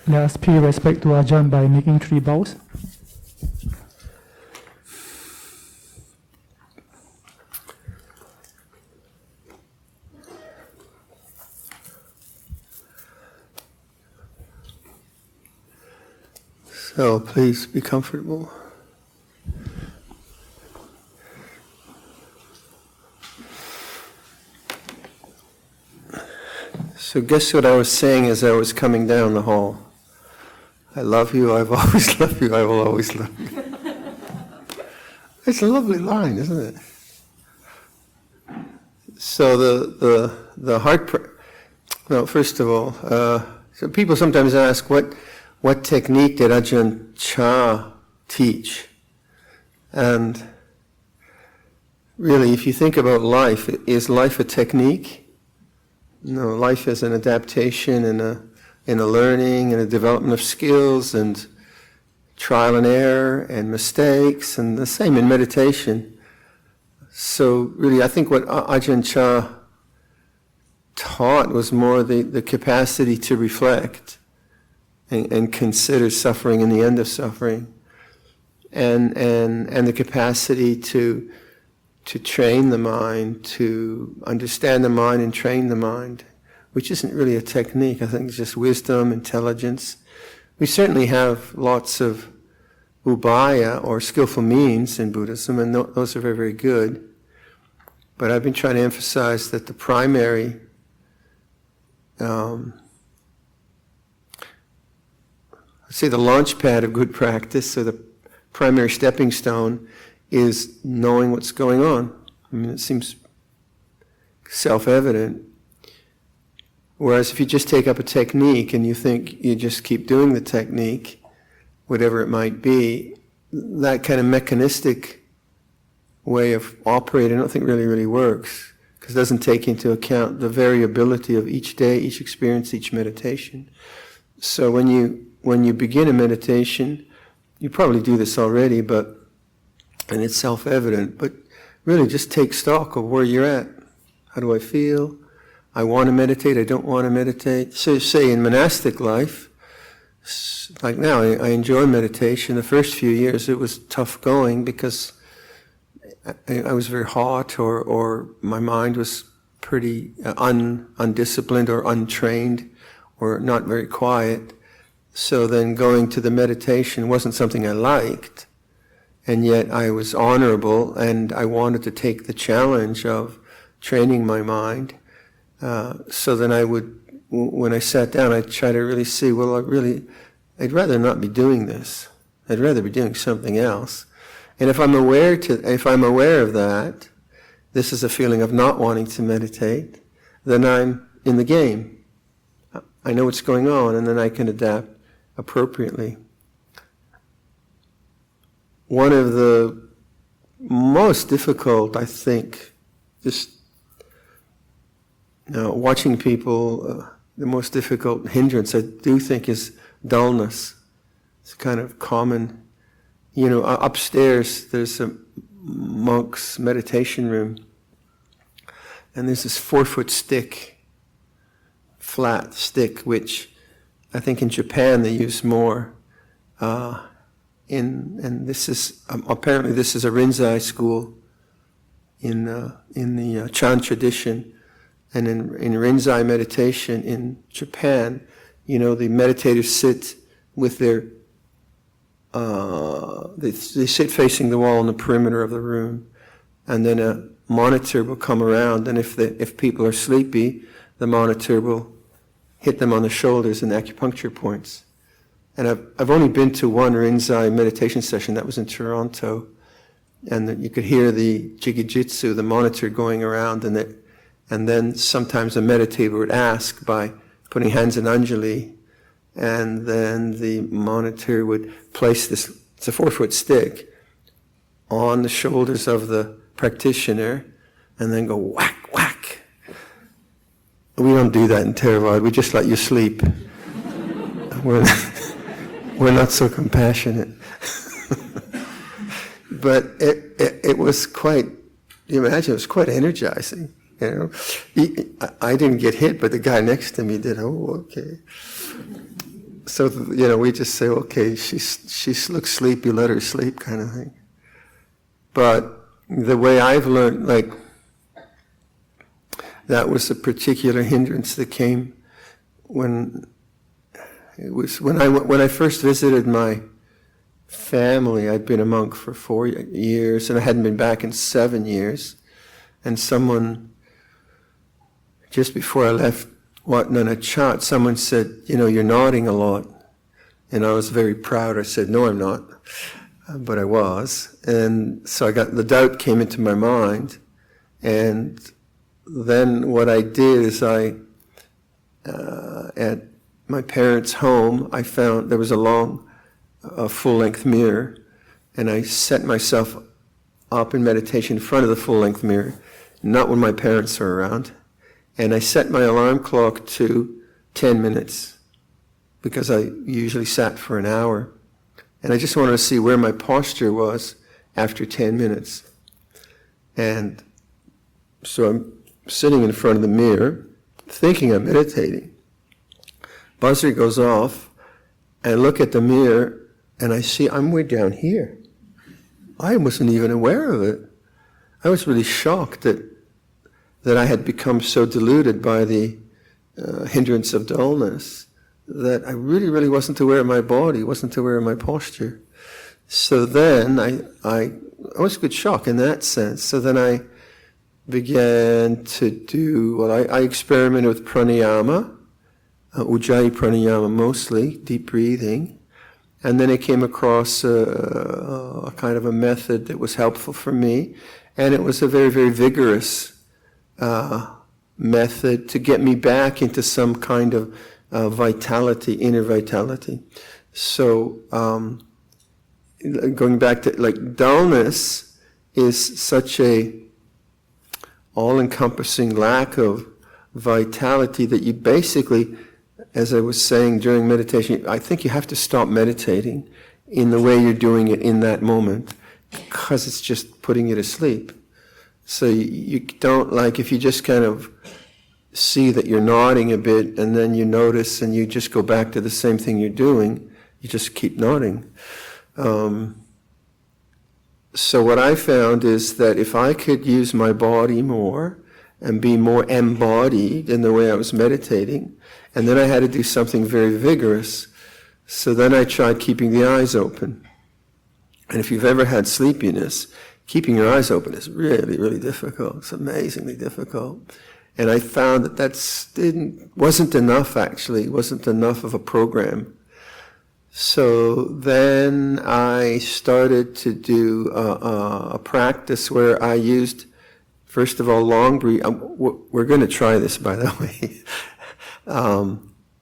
Let us pay respect to Ajahn by making 3 bows. So please be comfortable. So guess what I was saying as I was coming down the hall? I love you, I've always loved you, I will always love you. It's a lovely line, isn't it? So the heart... Well, first of all, so people sometimes ask, what technique did Ajahn Chah teach? And really, if you think about life, is life a technique? No, life is an adaptation and a learning and a development of skills and trial and error and mistakes, and the same in meditation. So really, I think what Ajahn Chah taught was more the capacity to reflect and consider suffering and the end of suffering, and the capacity to train the mind, to understand the mind and train the mind, which isn't really a technique. I think it's just wisdom, intelligence. We certainly have lots of ubaya, or skillful means, in Buddhism, and those are very, very good. But I've been trying to emphasize that the primary let's say the launch pad of good practice, or the primary stepping stone, is knowing what's going on. I mean, it seems self-evident. Whereas if you just take up a technique and you think you just keep doing the technique, whatever it might be, that kind of mechanistic way of operating I don't think really works, because it doesn't take into account the variability of each day, each experience, each meditation. So when you begin a meditation, you probably do this already, and it's self-evident, but really just take stock of where you're at. How do I feel? I want to meditate, I don't want to meditate. So say in monastic life, like now, I enjoy meditation. The first few years it was tough going because I was very hot, or my mind was pretty undisciplined or untrained, or not very quiet. So then going to the meditation wasn't something I liked, and yet I was honorable, and I wanted to take the challenge of training my mind. So then I would, when I sat down, I'd try to really see, well, I'd rather not be doing this. I'd rather be doing something else. And if I'm aware of that, this is a feeling of not wanting to meditate, then I'm in the game. I know what's going on, and then I can adapt appropriately. One of the most difficult, I think, just watching people, the most difficult hindrance, I do think, is dullness. It's kind of common. Upstairs there's a monk's meditation room, and there's this 4-foot stick, flat stick, which I think in Japan they use more. And this is apparently this is a Rinzai school in the Chan tradition, and in Rinzai meditation in Japan, the meditators sit with their they sit facing the wall in the perimeter of the room, and then a monitor will come around, and if people are sleepy, the monitor will hit them on the shoulders and acupuncture points. And I've only been to one Rinzai meditation session, that was in Toronto, and you could hear the jigijitsu, the monitor going around, and then sometimes a meditator would ask by putting hands in Anjali, and then the monitor would place this, it's a 4-foot stick, on the shoulders of the practitioner, and then go whack, whack. We don't do that in Theravada, we just let you sleep. We're not so compassionate. But it was quite, you imagine, it was quite energizing. I didn't get hit, but the guy next to me did. Oh, okay. So, we just say, okay, she looks sleepy, let her sleep, kind of thing. But the way I've learned, like, that was a particular hindrance that came when I first visited my family. I'd been a monk for 4 years, and I hadn't been back in 7 years. And someone, just before I left Wat Nana Chat, someone said, you're nodding a lot. And I was very proud. I said, no, I'm not. But I was. And so the doubt came into my mind. And then what I did is at my parents' home, I found there was a full-length mirror, and I set myself up in meditation in front of the full-length mirror, not when my parents are around. And I set my alarm clock to 10 minutes, because I usually sat for an hour. And I just wanted to see where my posture was after 10 minutes. And so I'm sitting in front of the mirror, thinking I'm meditating. Buzzer goes off, and I look at the mirror, and I see I'm way down here. I wasn't even aware of it. I was really shocked that I had become so deluded by the hindrance of dullness that I really, really wasn't aware of my body, wasn't aware of my posture. So then I was a good shock in that sense. So then I began to do, I experimented with pranayama, Ujjayi pranayama mostly, deep breathing. And then I came across a kind of a method that was helpful for me. And it was a very, very vigorous method to get me back into some kind of vitality, inner vitality. So going back to, like, dullness is such a all-encompassing lack of vitality that you basically, as I was saying during meditation, I think you have to stop meditating in the way you're doing it in that moment, because it's just putting you to sleep. So you don't, like, if you just kind of see that you're nodding a bit and then you notice and you just go back to the same thing you're doing, you just keep nodding. So what I found is that if I could use my body more and be more embodied in the way I was meditating, and then I had to do something very vigorous, so then I tried keeping the eyes open. And if you've ever had sleepiness, keeping your eyes open is really, really difficult. It's amazingly difficult. And I found that wasn't enough, actually. It wasn't enough of a program. So then I started to do a practice where I used, first of all, long breath. We're going to try this, by the way.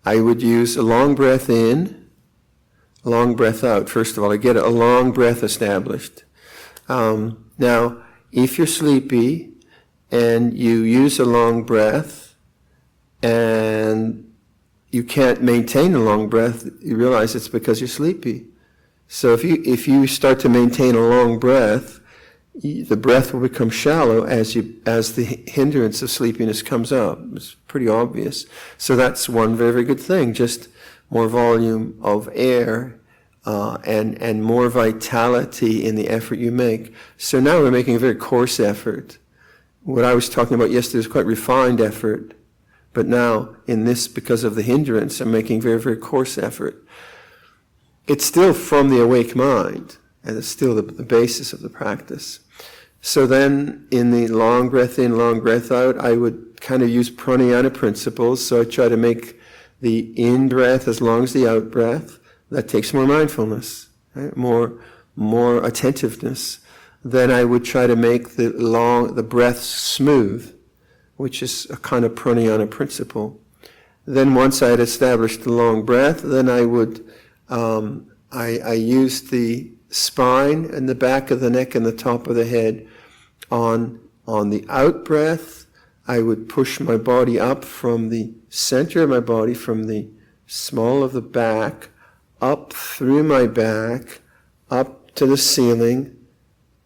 I would use a long breath in, long breath out. First of all, I get a long breath established. Now, if you're sleepy and you use a long breath and you can't maintain a long breath, you realize it's because you're sleepy. So if you start to maintain a long breath, the breath will become shallow as the hindrance of sleepiness comes up. It's pretty obvious. So that's one very, very good thing. Just more volume of air and more vitality in the effort you make. So now we're making a very coarse effort. What I was talking about yesterday was quite refined effort. But now, in this, because of the hindrance, I'm making very, very coarse effort. It's still from the awake mind, and it's still the basis of the practice. So then, in the long breath in, long breath out, I would kind of use pranayama principles. So I try to make the in-breath as long as the out-breath. That takes more mindfulness, right? More attentiveness. Then I would try to make the breath smooth, which is a kind of pranayama principle. Then once I had established the long breath, then I would, I used the spine and the back of the neck and the top of the head. On the out breath, I would push my body up from the center of my body, from the small of the back, up through my back, up to the ceiling,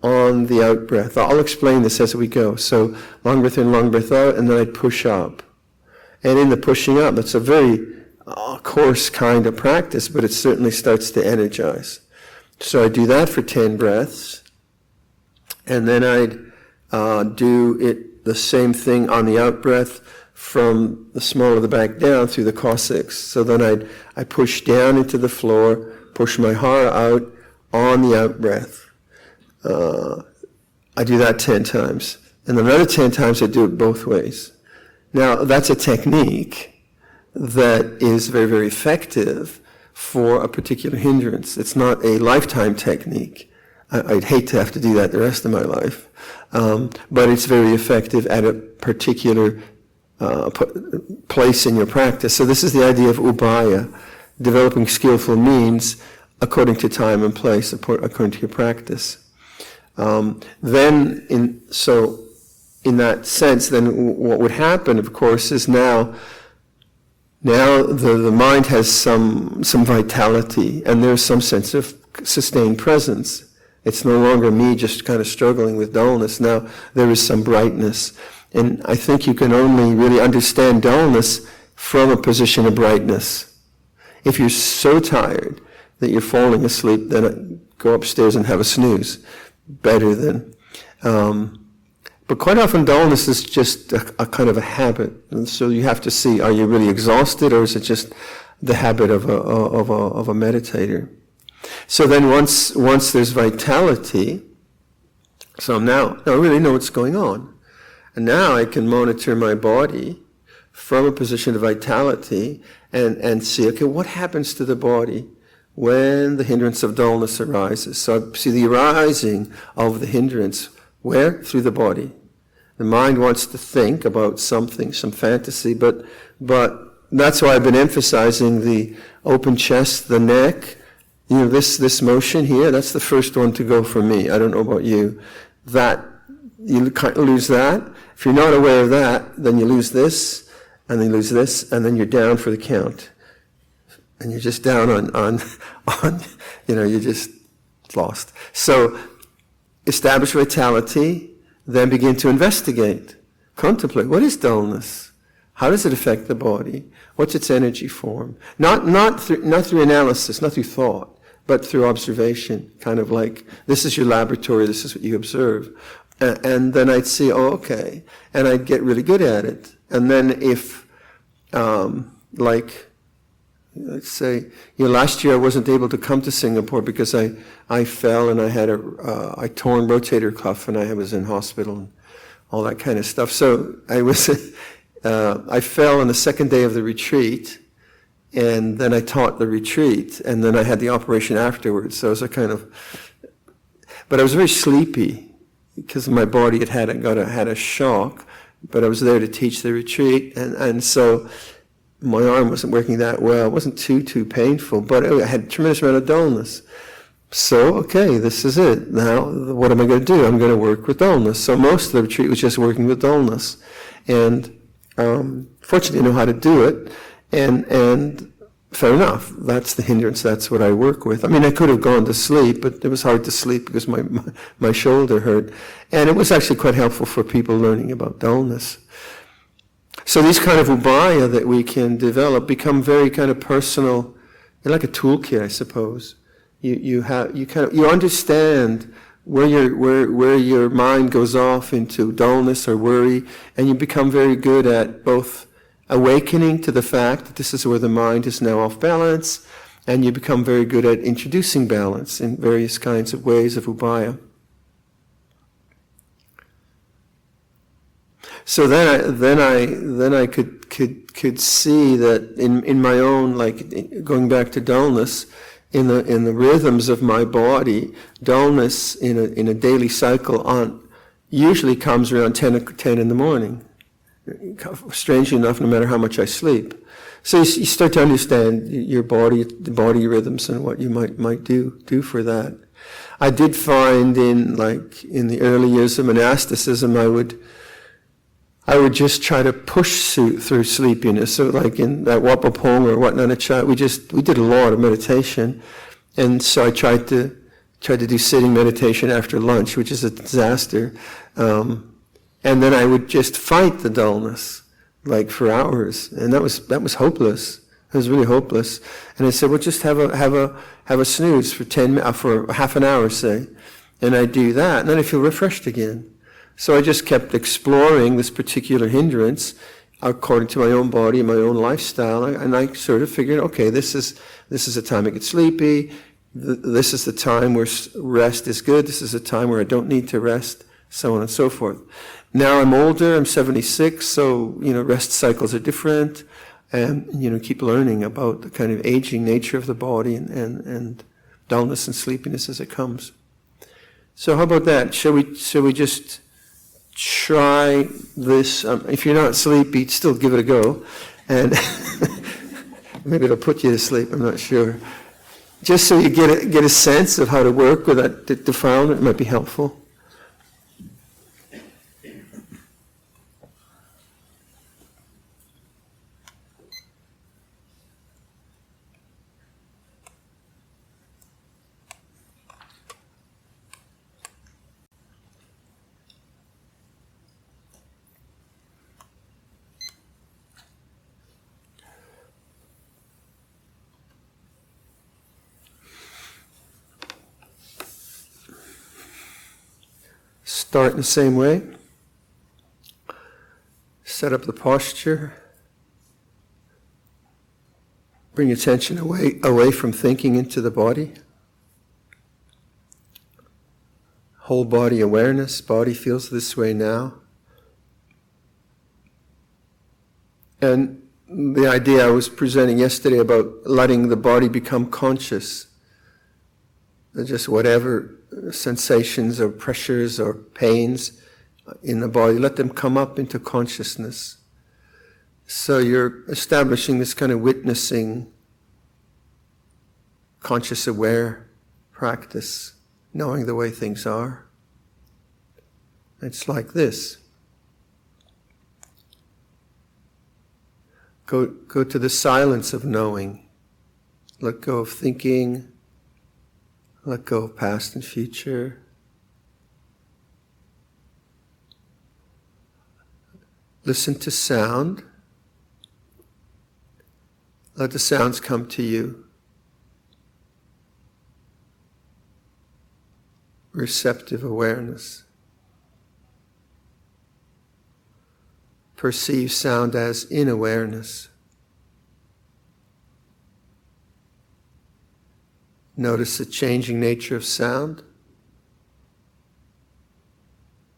on the out breath. I'll explain this as we go. So long breath in, long breath out, and then I'd push up. And in the pushing up, that's a very coarse kind of practice, but it certainly starts to energize. So I do that for 10 breaths, and then I'd do it the same thing on the out breath from the small of the back down through the coccyx. So then I push down into the floor, push my hara out on the out breath. I do that 10 times. And another 10 times I do it both ways. Now, that's a technique that is very, very effective for a particular hindrance. It's not a lifetime technique. I'd hate to have to do that the rest of my life. But it's very effective at a particular place in your practice. So this is the idea of ubaya, developing skillful means according to time and place, according to your practice. In that sense, then what would happen, of course, is now the mind has some vitality, and there's some sense of sustained presence. It's no longer me just kind of struggling with dullness. Now there is some brightness. And I think you can only really understand dullness from a position of brightness. If you're so tired that you're falling asleep, then go upstairs and have a snooze. Better than. But quite often dullness is just a kind of a habit. And so you have to see, are you really exhausted, or is it just the habit of a meditator? So then once there's vitality, so now I really know what's going on. And now I can monitor my body from a position of vitality and see, okay, what happens to the body when the hindrance of dullness arises? So I see the arising of the hindrance. Where? Through the body. The mind wants to think about something, some fantasy, but that's why I've been emphasizing the open chest, the neck. You know, this motion here, that's the first one to go for me. I don't know about you. That, you lose that. If you're not aware of that, then you lose this, and then you lose this, and then you're down for the count. And you're just down on you're just lost. So, establish vitality, then begin to investigate, contemplate. What is dullness? How does it affect the body? What's its energy form? Not through analysis, not through thought, but through observation. Kind of like, this is your laboratory, this is what you observe. And then I'd see, oh, okay. And I'd get really good at it. And then if, let's say, last year I wasn't able to come to Singapore because I fell and I had a torn rotator cuff and I was in hospital and all that kind of stuff. So I fell on the second day of the retreat, and then I taught the retreat, and then I had the operation afterwards. So it was but I was very sleepy because my body had a shock, but I was there to teach the retreat, and so my arm wasn't working that well. It wasn't too painful, but I had a tremendous amount of dullness. So, okay, this is it. Now, what am I going to do? I'm going to work with dullness. So most of the retreat was just working with dullness. And fortunately, I know how to do it. And fair enough. That's the hindrance. That's what I work with. I mean, I could have gone to sleep, but it was hard to sleep because my shoulder hurt. And it was actually quite helpful for people learning about dullness. So these kind of ubaya that we can develop become very kind of personal. They're like a toolkit, I suppose. You understand where your mind goes off into dullness or worry, and you become very good at both awakening to the fact that this is where the mind is now off balance, and you become very good at introducing balance in various kinds of ways of ubaya. So then I could see that in my own, like going back to dullness, in the rhythms of my body, dullness in a daily cycle usually comes around 10 in the morning. Strangely enough, no matter how much I sleep. So you start to understand your body, the body rhythms, and what you might do for that. I did find in the early years of monasticism, I would just try to push through sleepiness. So like in that Wapapong or Wat we did a lot of meditation. And so I tried to do sitting meditation after lunch, which is a disaster. And then I would just fight the dullness, like for hours. And that was hopeless. It was really hopeless. And I said, well, just have a snooze for for half an hour, say. And I do that, and then I feel refreshed again. So I just kept exploring this particular hindrance according to my own body, my own lifestyle, and I sort of figured, okay, this is the time I get sleepy. This is the time where rest is good. This is a time where I don't need to rest, so on and so forth. Now I'm older, I'm 76, so, rest cycles are different, and, keep learning about the kind of aging nature of the body and dullness and sleepiness as it comes. So how about that? Shall we just try this? If you're not sleepy, still give it a go, and maybe it'll put you to sleep, I'm not sure. Just so you get a sense of how to work with that defilement, it might be helpful. Start in the same way. Set up the posture. Bring attention away from thinking into the body. Whole body awareness. Body feels this way now. And the idea I was presenting yesterday about letting the body become conscious. Just whatever sensations or pressures or pains in the body, let them come up into consciousness. So you're establishing this kind of witnessing, conscious aware practice, knowing the way things are. It's like this. Go to the silence of knowing. Let go of thinking. Let go of past and future. Listen to sound. Let the sounds come to you. Receptive awareness. Perceive sound as in awareness. Notice the changing nature of sound.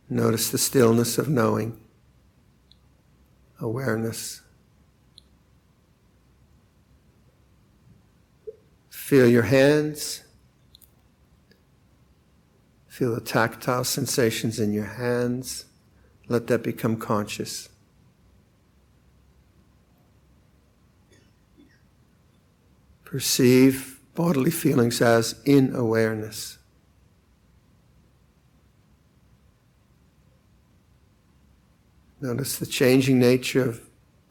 Notice the stillness of knowing, awareness. Feel your hands. Feel the tactile sensations in your hands. Let that become conscious. Perceive bodily feelings as in awareness. Notice the changing nature of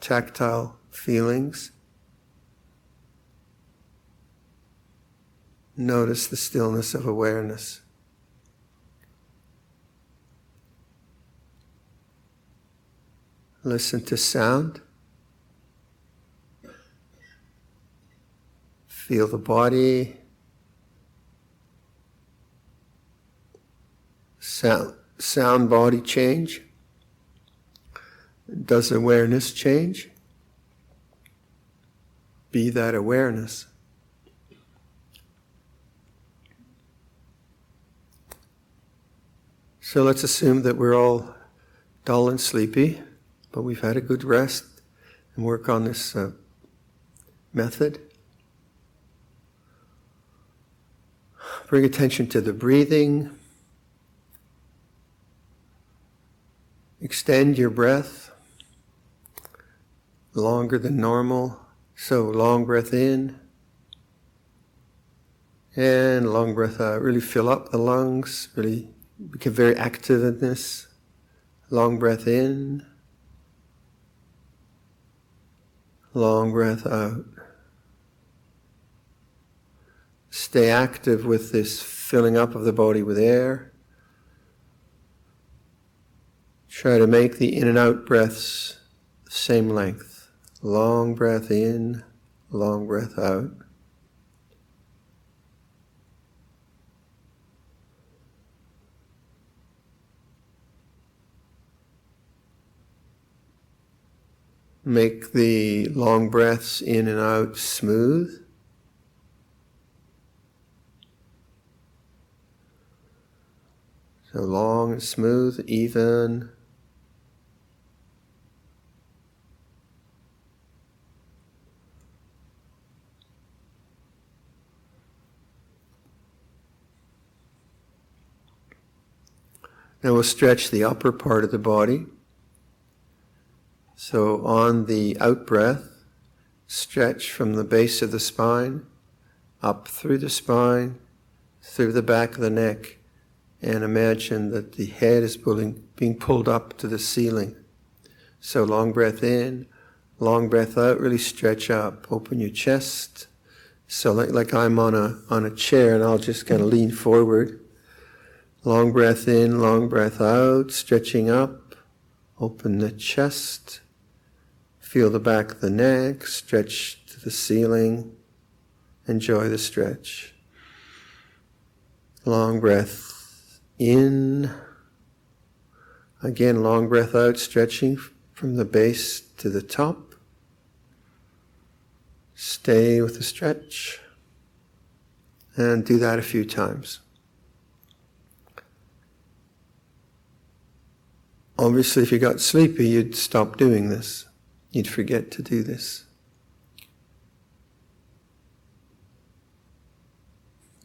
tactile feelings. Notice the stillness of awareness. Listen to sound. Feel the body. Sound body change. Does awareness change? Be that awareness. So let's assume that we're all dull and sleepy, but we've had a good rest and work on this method. Bring attention to the breathing. Extend your breath longer than normal. So long breath in and long breath out. Really fill up the lungs. Really become very active in this. Long breath in. Long breath out. Stay active with this filling up of the body with air. Try to make the in and out breaths the same length. Long breath in, long breath out. Make the long breaths in and out smooth. So long and smooth, even. Now we'll stretch the upper part of the body. So on the out-breath, stretch from the base of the spine, up through the spine, through the back of the neck, and imagine that the head is being pulled up to the ceiling. So long breath in, long breath out, really stretch up, open your chest. So like I'm on a chair and I'll just kind of lean forward. Long breath in, long breath out, stretching up, open the chest. Feel the back of the neck, stretch to the ceiling. Enjoy the stretch. Long breath in. Again, long breath out, stretching from the base to the top. Stay with the stretch. And do that a few times. Obviously, if you got sleepy, you'd stop doing this. You'd forget to do this.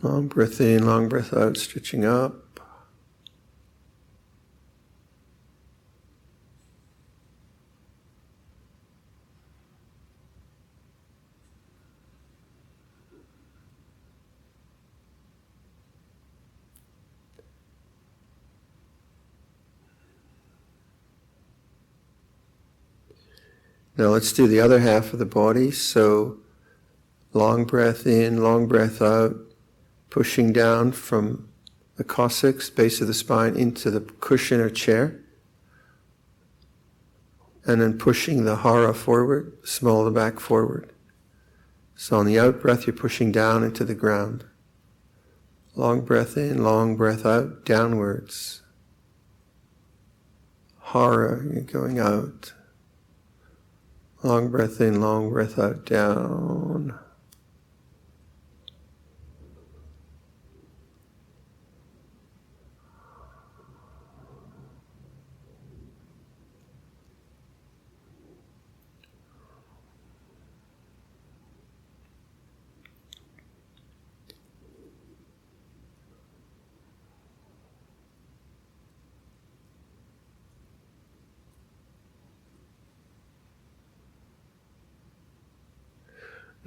Long breath in, long breath out, stretching up. Now let's do the other half of the body. So long breath in, long breath out, pushing down from the coccyx, base of the spine, into the cushion or chair. And then pushing the hara forward, small of the back forward. So on the out breath, you're pushing down into the ground. Long breath in, long breath out, downwards. Hara, you're going out. Long breath in, long breath out, down.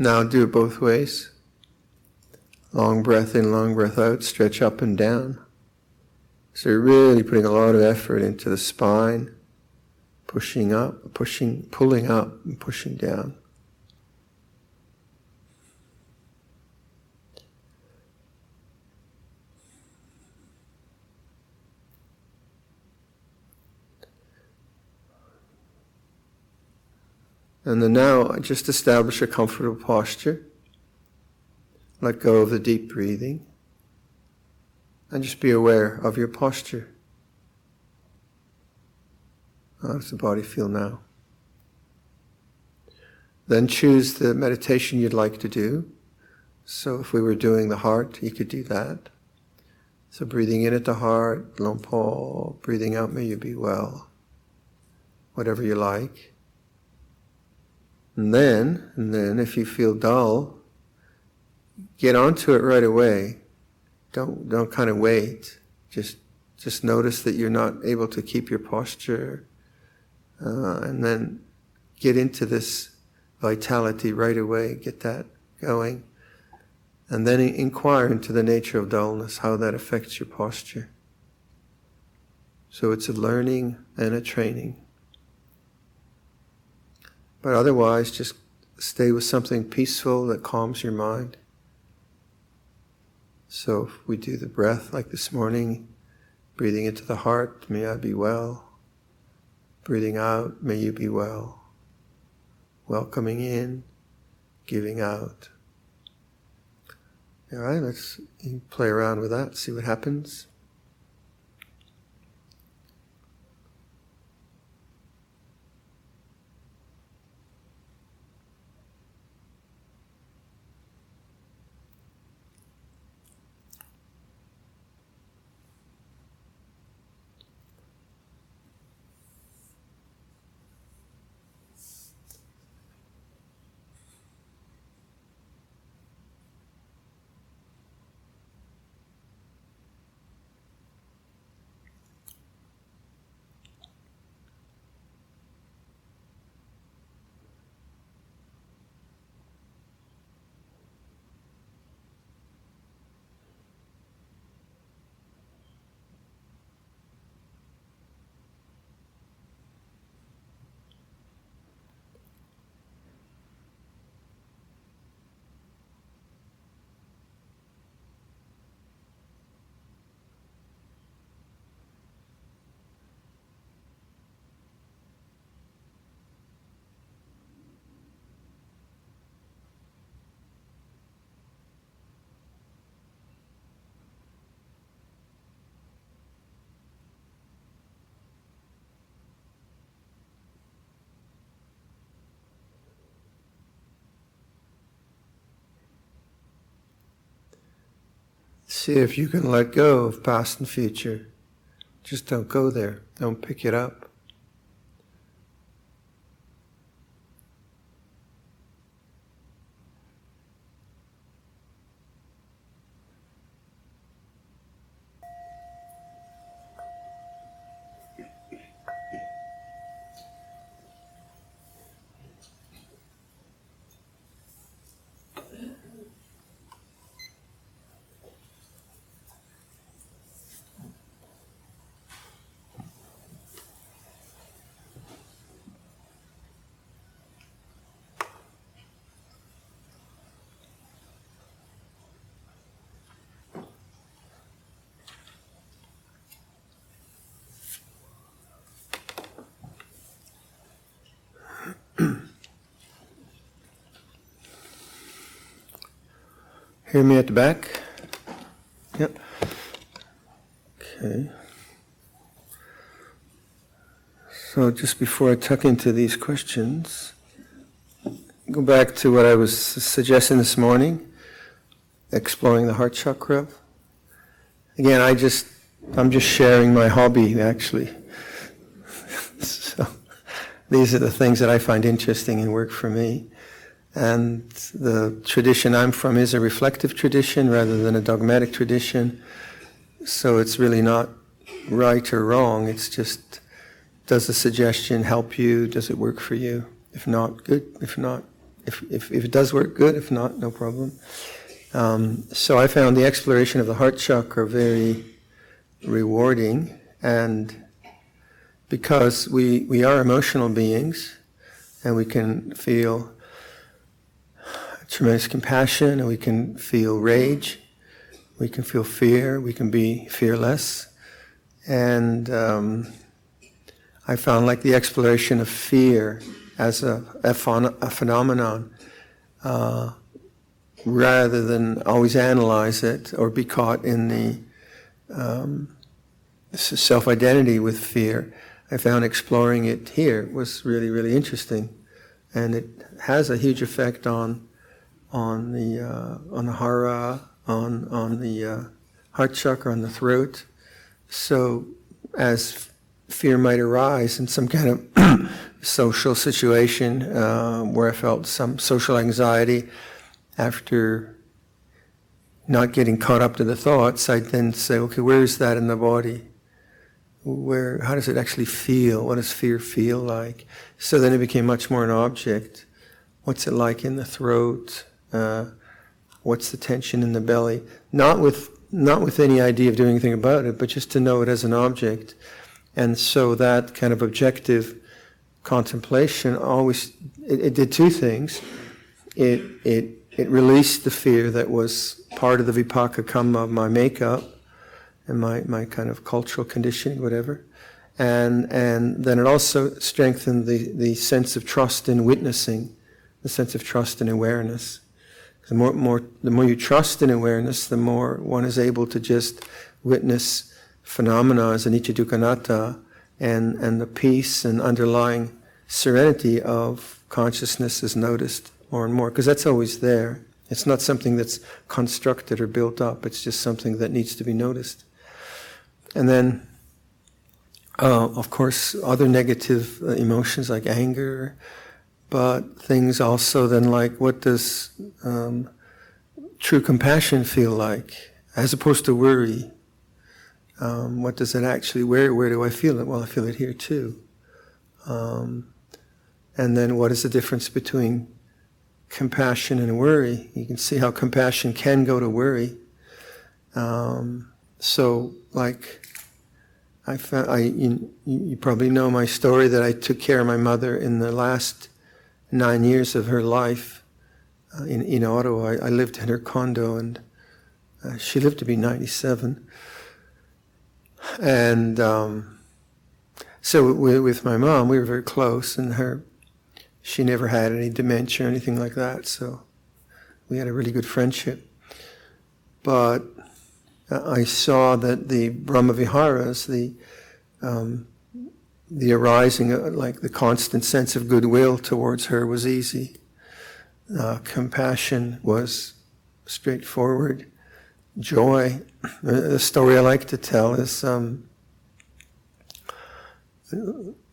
Now do it both ways. Long breath in, long breath out, stretch up and down. So you're really putting a lot of effort into the spine, pushing up, pulling up and pushing down. And then now just establish a comfortable posture. Let go of the deep breathing. And just be aware of your posture. How does the body feel now? Then choose the meditation you'd like to do. So if we were doing the heart, you could do that. So breathing in at the heart, Luang Por, breathing out, may you be well. Whatever you like. And then if you feel dull, get onto it right away. Don't kind of wait. Just notice that you're not able to keep your posture, and then get into this vitality right away. Get that going, and then inquire into the nature of dullness, how that affects your posture. So it's a learning and a training. But otherwise, just stay with something peaceful that calms your mind. So if we do the breath like this morning, breathing into the heart, may I be well. Breathing out, may you be well. Welcoming in, giving out. All right, let's play around with that, see what happens. See if you can let go of past and future. Just don't go there. Don't pick it up. Hear me at the back? Yep. Okay. So just before I tuck into these questions, go back to what I was suggesting this morning, exploring the heart chakra. Again, I'm just sharing my hobby, actually. So these are the things that I find interesting and work for me. And the tradition I'm from is a reflective tradition rather than a dogmatic tradition. So it's really not right or wrong. It's just, does the suggestion help you? Does it work for you? If not, good. If not, if it does work, good. If not, no problem. So I found the exploration of the heart chakra very rewarding, and because we are emotional beings, and we can feel tremendous compassion, and we can feel rage, we can feel fear, we can be fearless. And I found like the exploration of fear as a phenomenon, rather than always analyze it or be caught in the self-identity with fear. I found exploring it here was really, really interesting. And it has a huge effect on the hara, on the heart chakra, on the throat. So as fear might arise in some kind of social situation where I felt some social anxiety after not getting caught up to the thoughts, I'd then say, okay, where is that in the body? How does it actually feel? What does fear feel like? So then it became much more an object. What's it like in the throat? What's the tension in the belly? Not with any idea of doing anything about it, but just to know it as an object. And so that kind of objective contemplation always, it did two things. It released the fear that was part of the vipaka kamma of my makeup and my kind of cultural conditioning, whatever. And then it also strengthened the sense of trust in witnessing the sense of trust and awareness. The more you trust in awareness, the more one is able to just witness phenomena as anicca dukkha anatta, and the peace and underlying serenity of consciousness is noticed more and more, because that's always there. It's not something that's constructed or built up, it's just something that needs to be noticed. And then, of course, other negative emotions like anger, but things also then like, what does true compassion feel like, as opposed to worry? What does it actually, where do I feel it? Well, I feel it here too. And then what is the difference between compassion and worry? You can see how compassion can go to worry. So, like, you probably know my story that I took care of my mother in the last 9 years of her life in Ottawa. I lived in her condo, and she lived to be 97. And so with my mom, we were very close, and she never had any dementia or anything like that, so we had a really good friendship. But I saw that the Brahmaviharas, the arising, like the constant sense of goodwill towards her was easy. Compassion was straightforward. Joy, the story I like to tell is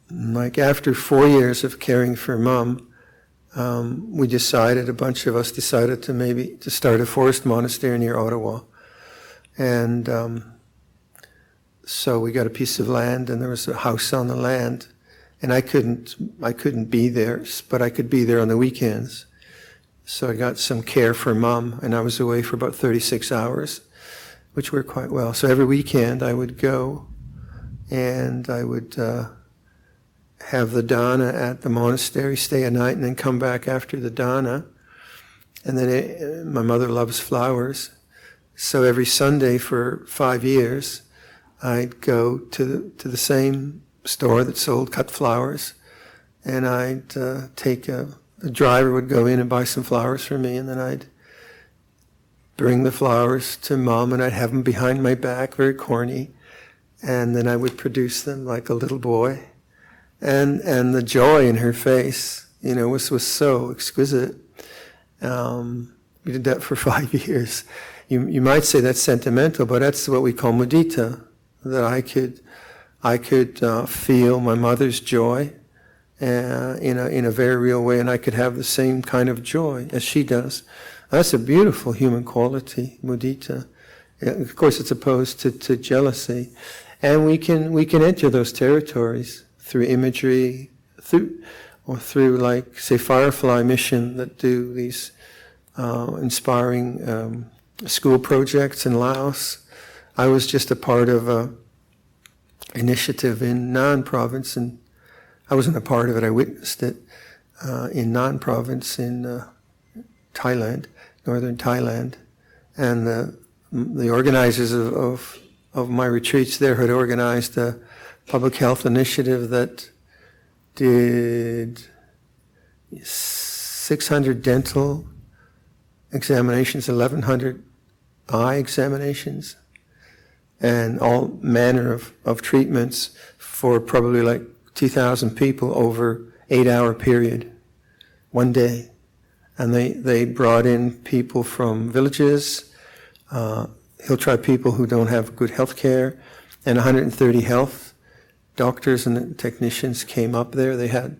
like after 4 years of caring for Mom, a bunch of us decided to start a forest monastery near Ottawa. And so we got a piece of land, and there was a house on the land, and I couldn't be there, but I could be there on the weekends. So I got some care for Mom, and I was away for about 36 hours, which worked quite well. So every weekend I would go, and I would have the dana at the monastery, stay a night, and then come back after the dana. And then my mother loves flowers, so every Sunday for 5 years, I'd go to the same store that sold cut flowers, and I'd the driver would go in and buy some flowers for me, and then I'd bring the flowers to Mom, and I'd have them behind my back, very corny, and then I would produce them like a little boy. And the joy in her face, was so exquisite. We did that for 5 years. You might say that's sentimental, but that's what we call mudita, that I could feel my mother's joy in a very real way, and I could have the same kind of joy as she does. That's a beautiful human quality, mudita. Of course, it's opposed to jealousy, and we can enter those territories through imagery, through like, say, Firefly Mission that do these inspiring school projects in Laos. I was just a part of an initiative in Nan province, and I wasn't a part of it, I witnessed it in Nan province in Thailand, northern Thailand. And the organizers of my retreats there had organized a public health initiative that did 600 dental examinations, 1,100 eye examinations, and all manner of treatments for probably like 2,000 people over 8-hour period, one day. And they brought in people from villages, Hill-tribe people who don't have good health care, and 130 health doctors and technicians came up there. They had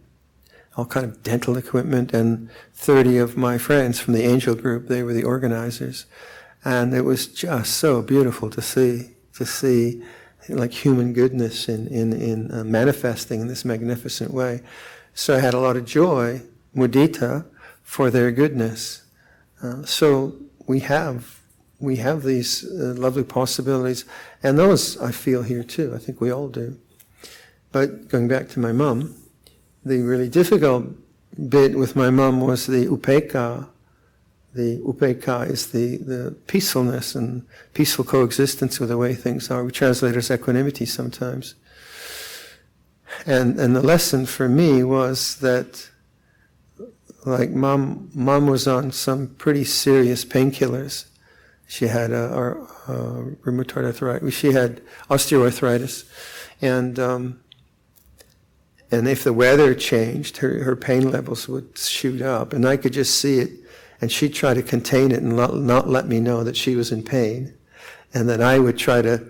all kind of dental equipment, and 30 of my friends from the Angel Group, they were the organizers. And it was just so beautiful to see like human goodness in manifesting in this magnificent way. So I had a lot of joy, mudita, for their goodness. So we have these lovely possibilities, and those I feel here too. I think we all do. But going back to my mom, the really difficult bit with my mom was the upekkha. The upekkha is the peacefulness and peaceful coexistence with the way things are. We translate it as equanimity sometimes. And the lesson for me was that, like mom was on some pretty serious painkillers. She had rheumatoid arthritis. She had osteoarthritis, and if the weather changed, her pain levels would shoot up, and I could just see it. And she'd try to contain it and not let me know that she was in pain, and then I would try to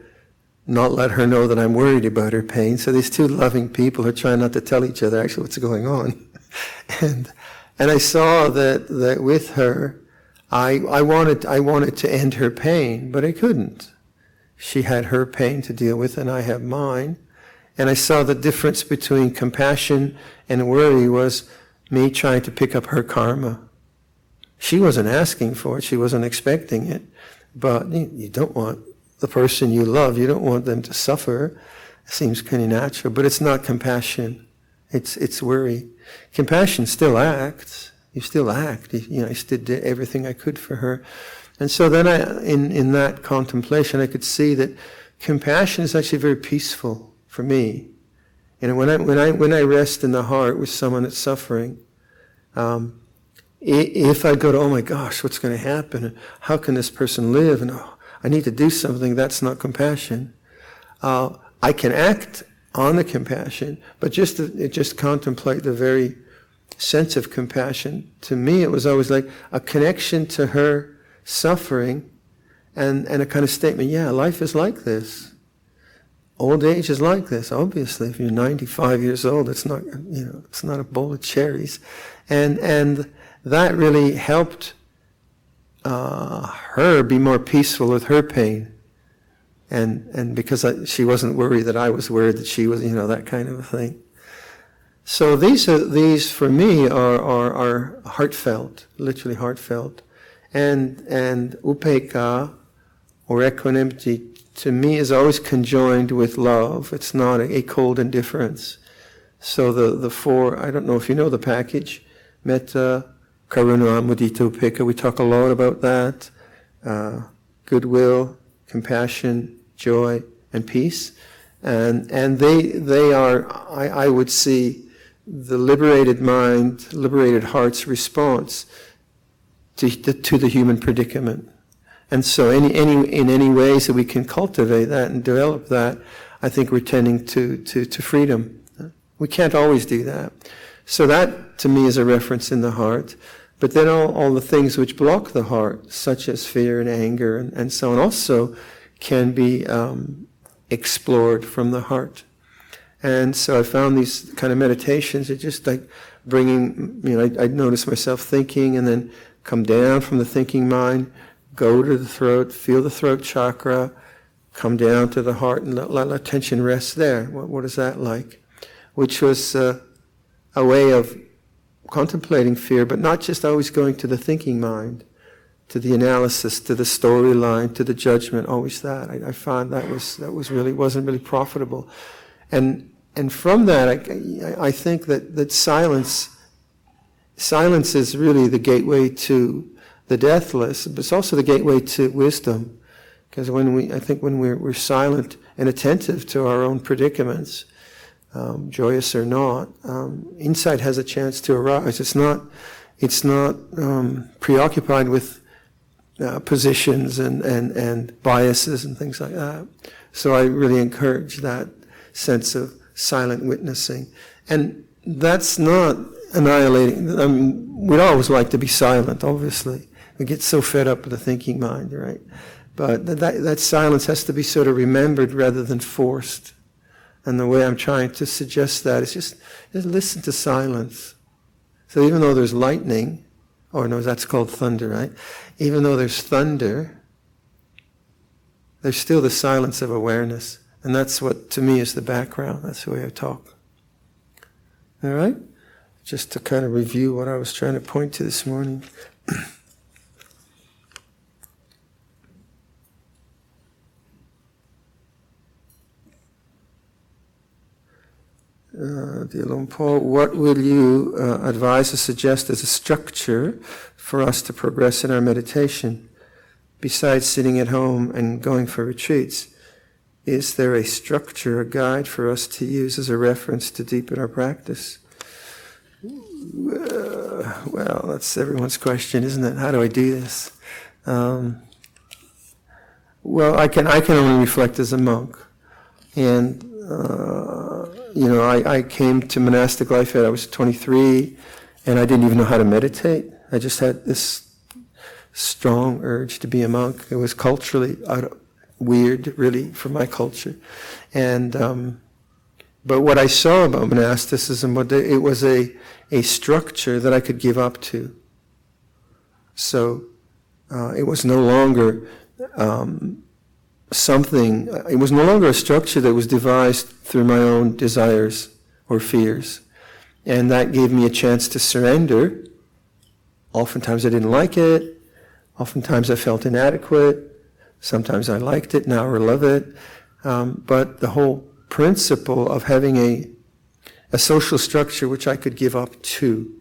not let her know that I'm worried about her pain. So these two loving people are trying not to tell each other actually what's going on. and I saw that with her, I wanted to end her pain, but I couldn't. She had her pain to deal with, and I have mine. And I saw the difference between compassion and worry was me trying to pick up her karma. She wasn't asking for it, she wasn't expecting it, but you don't want the person you love, you don't want them to suffer. It seems kind of natural, but it's not compassion, it's worry. Compassion still acts, you still act, I still did everything I could for her. And so then in that contemplation, I could see that compassion is actually very peaceful for me. When I rest in the heart with someone that's suffering, if I go to, oh my gosh, what's going to happen? How can this person live? And I need to do something, that's not compassion. I can act on the compassion, but just contemplate the very sense of compassion. To me, it was always like a connection to her suffering and a kind of statement, yeah, life is like this. Old age is like this, obviously. If you're 95 years old, it's not, it's not a bowl of cherries. And that really helped her be more peaceful with her pain. And because she wasn't worried that I was worried that she was, that kind of a thing. So these for me are heartfelt, literally heartfelt. And upekkha, or equanimity, to me is always conjoined with love. It's not a cold indifference. So the four, I don't know if you know the package, metta, karuna, mudita, upekkha, we talk a lot about that. Goodwill, compassion, joy, and peace. And they are, I would see, the liberated mind, liberated heart's response to the human predicament. And so in any ways that we can cultivate that and develop that, I think we're tending to freedom. We can't always do that. So that, to me, is a reference in the heart. But then all the things which block the heart, such as fear and anger and so on, also can be explored from the heart. And so I found these kind of meditations are just like bringing, I'd notice myself thinking and then come down from the thinking mind, go to the throat, feel the throat chakra, come down to the heart and let attention rest there. What is that like? Which was a way of contemplating fear, but not just always going to the thinking mind, to the analysis, to the storyline, to the judgment, always that. I found that wasn't really profitable. And from that, I think that silence is really the gateway to the deathless, but it's also the gateway to wisdom. Because when we're silent and attentive to our own predicaments, joyous or not, insight has a chance to arise. It's not preoccupied with positions and biases and things like that. So I really encourage that sense of silent witnessing. And that's not annihilating. We'd always like to be silent, obviously. We get so fed up with the thinking mind, right? But that silence has to be sort of remembered rather than forced. And the way I'm trying to suggest that is just listen to silence. So even though there's lightning, or no, that's called thunder, right? Even though there's thunder, there's still the silence of awareness. And that's what, to me, is the background. That's the way I talk. All right? Just to kind of review what I was trying to point to this morning. Dear Luang Por, what will you advise or suggest as a structure for us to progress in our meditation? Besides sitting at home and going for retreats, is there a structure, a guide for us to use as a reference to deepen our practice? well, that's everyone's question, isn't it? How do I do this? Well, I can only reflect as a monk. And, I came to monastic life at I was 23, and I didn't even know how to meditate. I just had this strong urge to be a monk. It was culturally weird, really, for my culture. And but what I saw about monasticism, it was a structure that I could give up to. So it was no longer it was no longer a structure that was devised through my own desires or fears. And that gave me a chance to surrender. Oftentimes I didn't like it. Oftentimes I felt inadequate. Sometimes I liked it, now I love it. But the whole principle of having a social structure which I could give up to.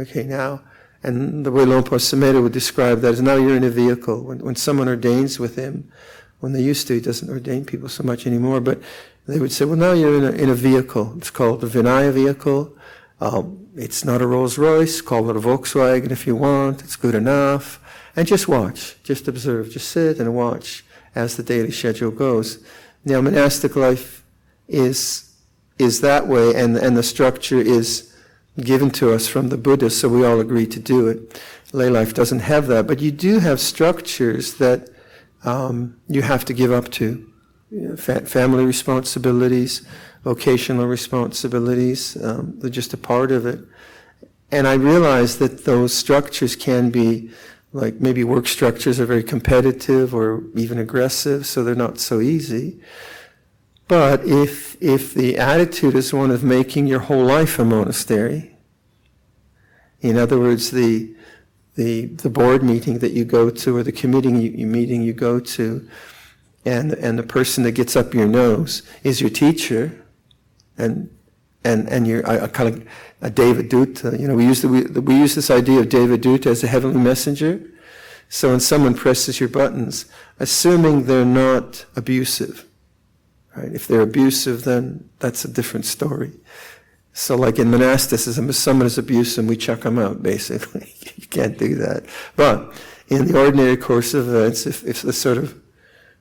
Okay, now, and the way Luang Por would describe that is now you're in a vehicle. When someone ordains with him, when they used to, he doesn't ordain people so much anymore, but they would say, well, now you're in a vehicle. It's called the Vinaya vehicle. It's not a Rolls Royce. Call it a Volkswagen if you want. It's good enough. And just watch, just observe, just sit and watch as the daily schedule goes. Now, monastic life is that way, and the structure is given to us from the Buddha, so we all agree to do it. Lay life doesn't have that, but you do have structures that you have to give up to. Family responsibilities, vocational responsibilities, they're just a part of it. And I realize that those structures can be, like maybe work structures are very competitive or even aggressive, so they're not so easy. But if the attitude is one of making your whole life a monastery, in other words, the board meeting that you go to or the committee meeting you go to, and the person that gets up your nose is your teacher, and you're kind of a Devadutta. We use this idea of Devadutta as a heavenly messenger. So when someone presses your buttons, assuming they're not abusive, right? If they're abusive, then that's a different story. So like in monasticism, if someone is abusive, we chuck them out, basically. You can't do that. But in the ordinary course of events, if the sort of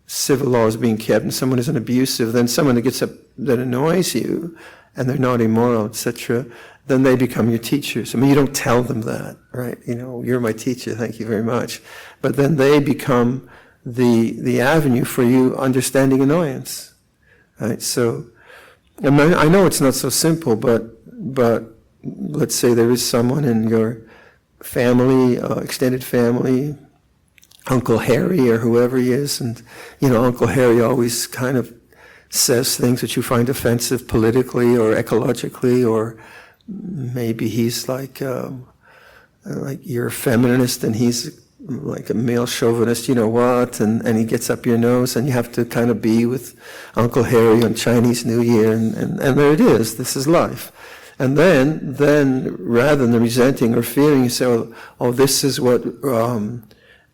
civil law is being kept and someone isn't abusive, then someone that gets up, that annoys you, and they're not immoral, etc., then they become your teachers. I mean, you don't tell them that, right? You're my teacher, thank you very much. But then they become the avenue for you understanding annoyance, right? So, I know it's not so simple, but let's say there is someone in your family, extended family, Uncle Harry or whoever he is, and Uncle Harry always kind of says things that you find offensive politically or ecologically, or maybe he's like you're a feminist and he's like a male chauvinist, and he gets up your nose, and you have to kind of be with Uncle Harry on Chinese New Year, and there it is. This is life. And then rather than resenting or fearing, you say, oh, this is what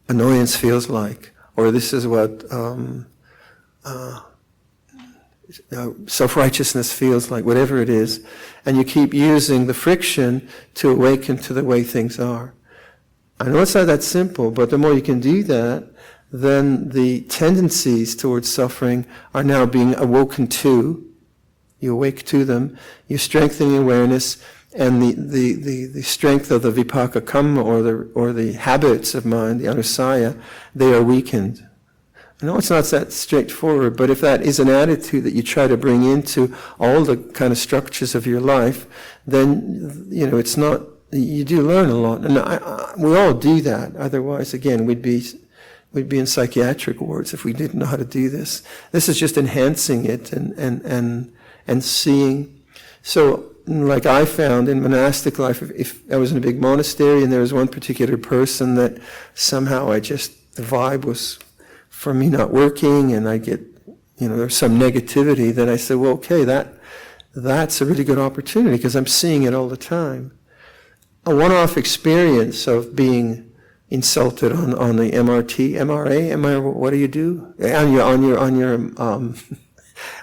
annoyance feels like, or this is what self-righteousness feels like, whatever it is, and you keep using the friction to awaken to the way things are. I know it's not that simple, but the more you can do that, then the tendencies towards suffering are now being awoken to. You awake to them, you strengthen the awareness, and the strength of the vipaka kamma, or the habits of mind, the anusaya, they are weakened. I know it's not that straightforward, but if that is an attitude that you try to bring into all the kind of structures of your life, then it's not. You do learn a lot, and we all do that. Otherwise, again, we'd be in psychiatric wards if we didn't know how to do this. This is just enhancing it and seeing. So, like I found in monastic life, if I was in a big monastery and there was one particular person that somehow the vibe was for me not working, and I get, there's some negativity, then I said, well, okay, that's a really good opportunity because I'm seeing it all the time. A one-off experience of being insulted on the MRA, what do you do?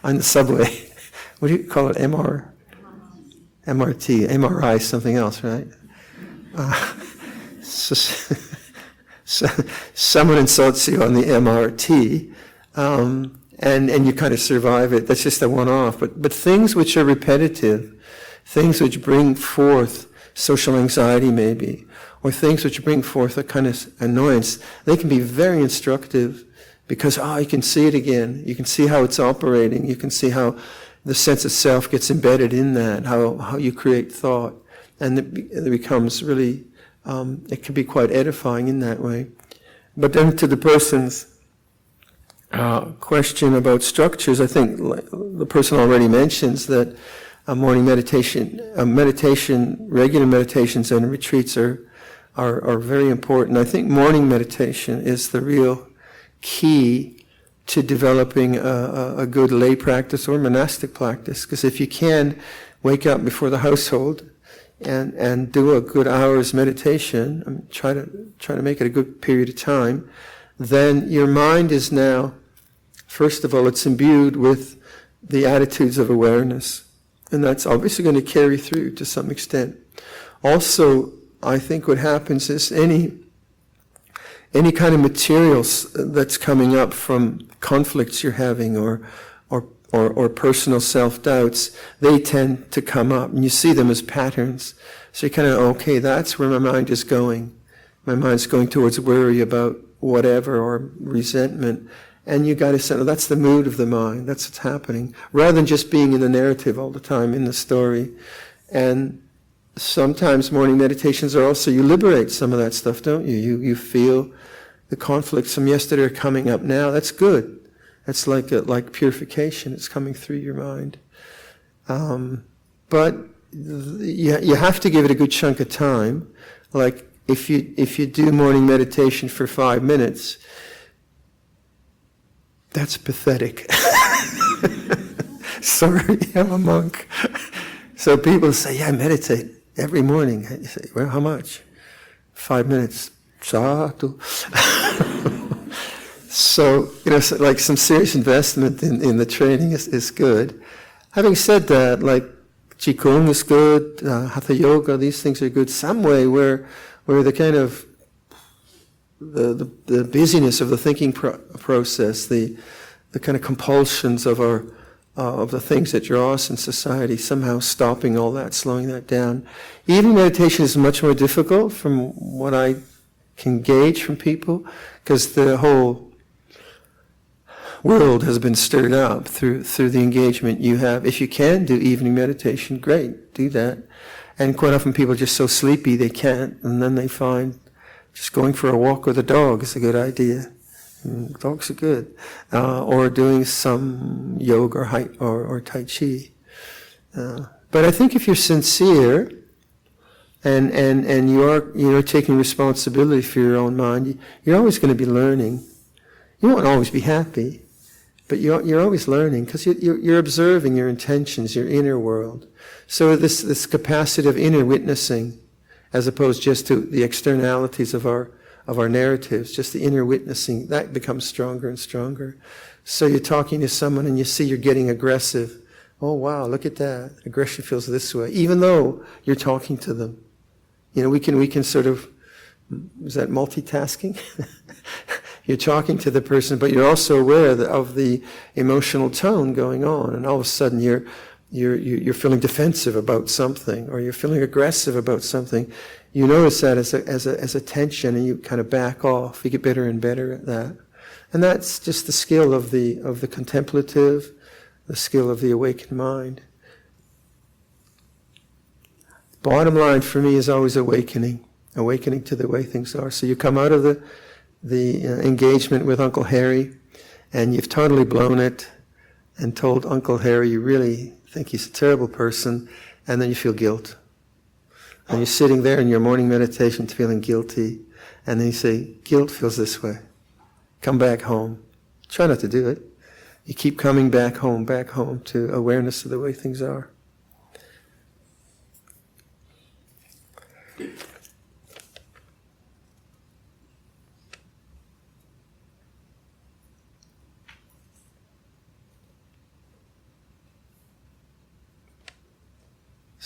On the subway. What do you call it? MRT, MRI is something else, right? So, so someone insults you on the MRT, and you kind of survive it. That's just a one-off. But things which are repetitive, things which bring forth social anxiety maybe, or things which bring forth a kind of annoyance, they can be very instructive because, you can see it again. You can see how it's operating. You can see how the sense of self gets embedded in that, how you create thought. And it becomes really, it can be quite edifying in that way. But then to the person's question about structures, I think the person already mentions that morning meditation, regular meditations and retreats are very important. I think morning meditation is the real key to developing a good lay practice or monastic practice. Because if you can wake up before the household and do a good hour's meditation, try to make it a good period of time, then your mind is now, first of all, it's imbued with the attitudes of awareness. And that's obviously going to carry through to some extent. Also, I think what happens is any kind of materials that's coming up from conflicts you're having or personal self-doubts, they tend to come up, and you see them as patterns. So you're kind of, okay, that's where my mind is going. My mind's going towards worry about whatever, or resentment. And you got to say, that's the mood of the mind, that's what's happening, rather than just being in the narrative all the time, in the story. And sometimes morning meditations are also, you liberate some of that stuff, don't you? You feel the conflicts from yesterday are coming up now. That's good. That's like purification. It's coming through your mind. But you have to give it a good chunk of time. Like if you do morning meditation for 5 minutes, that's pathetic. Sorry, I'm a monk. So people say, I meditate every morning. You say, well, how much? 5 minutes. Sadhu. So, so like some serious investment in the training is good. Having said that, like Qigong is good, Hatha Yoga, these things are good. Some way where the kind of the busyness of the thinking process, the kind of compulsions of the things that draw us in society, somehow stopping all that, slowing that down. Evening meditation is much more difficult from what I can gauge from people, because the whole world has been stirred up through the engagement you have. If you can do evening meditation, great, do that. And quite often people are just so sleepy they can't, and then they find just going for a walk with a dog is a good idea. Dogs are good. Or doing some yoga or Tai Chi. But I think if you're sincere and you're taking responsibility for your own mind, you're always going to be learning. You won't always be happy, but you're always learning, because you're observing your intentions, your inner world. So this capacity of inner witnessing, as opposed just to the externalities of our narratives, just the inner witnessing, that becomes stronger and stronger. So you're talking to someone and you see you're getting aggressive. Oh wow, look at that. Aggression feels this way, even though you're talking to them. We can sort of, is that multitasking? You're talking to the person, but you're also aware of the emotional tone going on, and all of a sudden you're feeling defensive about something, or you're feeling aggressive about something. You notice that as a tension, and you kind of back off. You get better and better at that, and that's just the skill of the contemplative, the skill of the awakened mind. Bottom line for me is always awakening to the way things are. So you come out of the engagement with Uncle Harry, and you've totally blown it, and told Uncle Harry you really think he's a terrible person, and then you feel guilt. And you're sitting there in your morning meditation feeling guilty, and then you say, guilt feels this way. Come back home. Try not to do it. You keep coming back home to awareness of the way things are.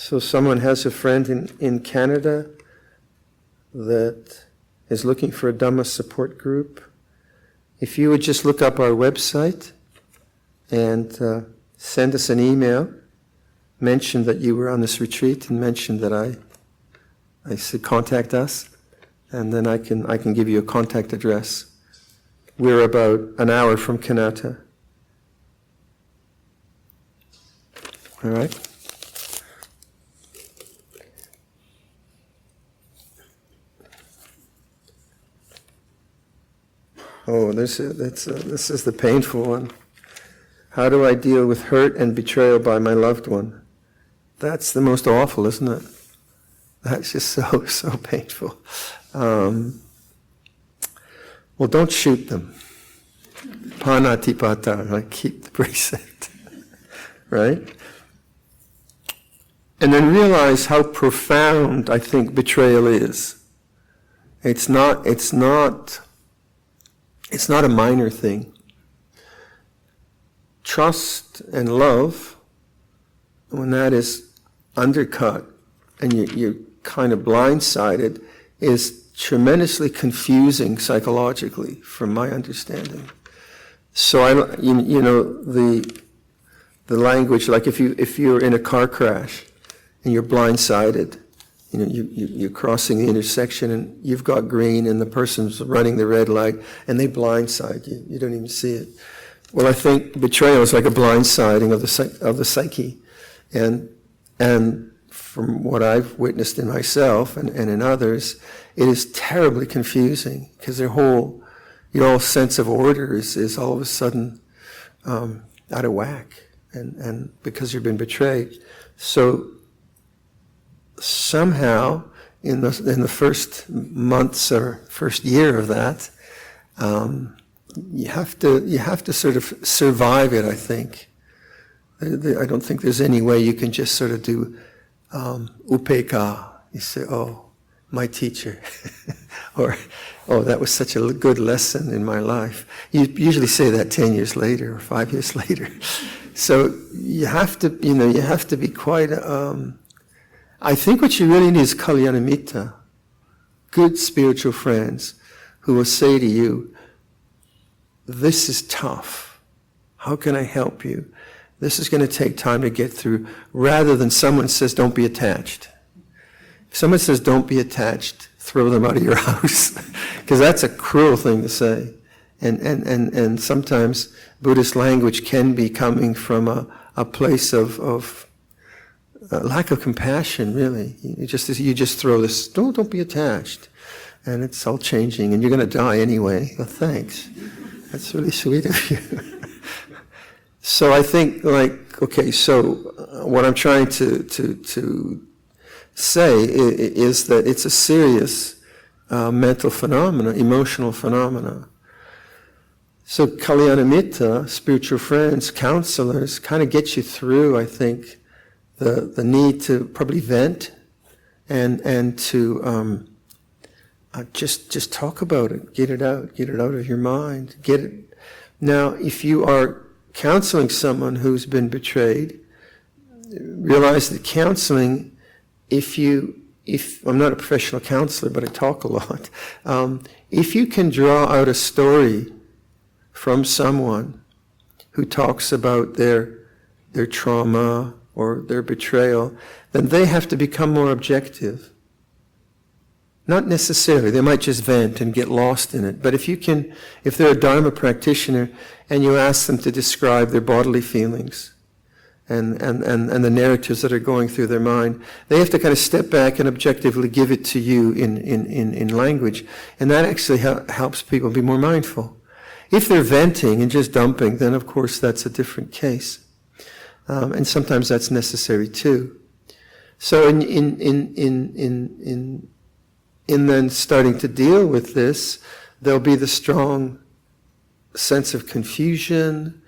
So someone has a friend in Canada that is looking for a Dhamma support group. If you would just look up our website and send us an email, mention that you were on this retreat and mention that I said contact us, and then I can give you a contact address. We're about an hour from Kanata. All right? Oh, this is the painful one. How do I deal with hurt and betrayal by my loved one? That's the most awful, isn't it? That's just so painful. Well, don't shoot them. Panatipata, like keep the precept. Right? And then realize how profound I think betrayal is. It's not a minor thing. Trust and love, when that is undercut and you're kind of blindsided, is tremendously confusing psychologically, from my understanding. So the language, like if you're in a car crash and you're blindsided, you're crossing the intersection and you've got green and the person's running the red light and they blindside you. You don't even see it. Well, I think betrayal is like a blindsiding of the psyche, and from what I've witnessed in myself and in others, it is terribly confusing because your whole sense of order is all of a sudden out of whack, and because you've been betrayed. So somehow in the first months or first year of that, you have to sort of survive it, I think. I don't think there's any way you can just sort of do upeka. You say, oh, my teacher. Or, oh, that was such a good lesson in my life. You usually say that 10 years later or 5 years later. So you have to be quite, I think what you really need is kalyanamitta, good spiritual friends who will say to you, this is tough. How can I help you? This is going to take time to get through, rather than someone says, don't be attached. If someone says, don't be attached, throw them out of your house, because that's a cruel thing to say. And sometimes Buddhist language can be coming from a place of lack of compassion, really. You just throw this, don't be attached, and it's all changing, and you're going to die anyway. Well, thanks. That's really sweet of you. So I think, what I'm trying to say is that it's a serious mental phenomena, emotional phenomena. So kalyanamitta, spiritual friends, counselors, kind of get you through, I think, the need to probably vent and to just talk about it, get it out of your mind, get it. Now, if you are counseling someone who's been betrayed, realize that counseling, if I'm not a professional counselor, but I talk a lot, if you can draw out a story from someone who talks about their trauma or their betrayal, then they have to become more objective. Not necessarily. They might just vent and get lost in it. But if they're a Dharma practitioner and you ask them to describe their bodily feelings and the narratives that are going through their mind, they have to kind of step back and objectively give it to you in language. And that actually helps people be more mindful. If they're venting and just dumping, then of course that's a different case. And sometimes that's necessary too. So in then starting to deal with this, there'll be the strong sense of confusion,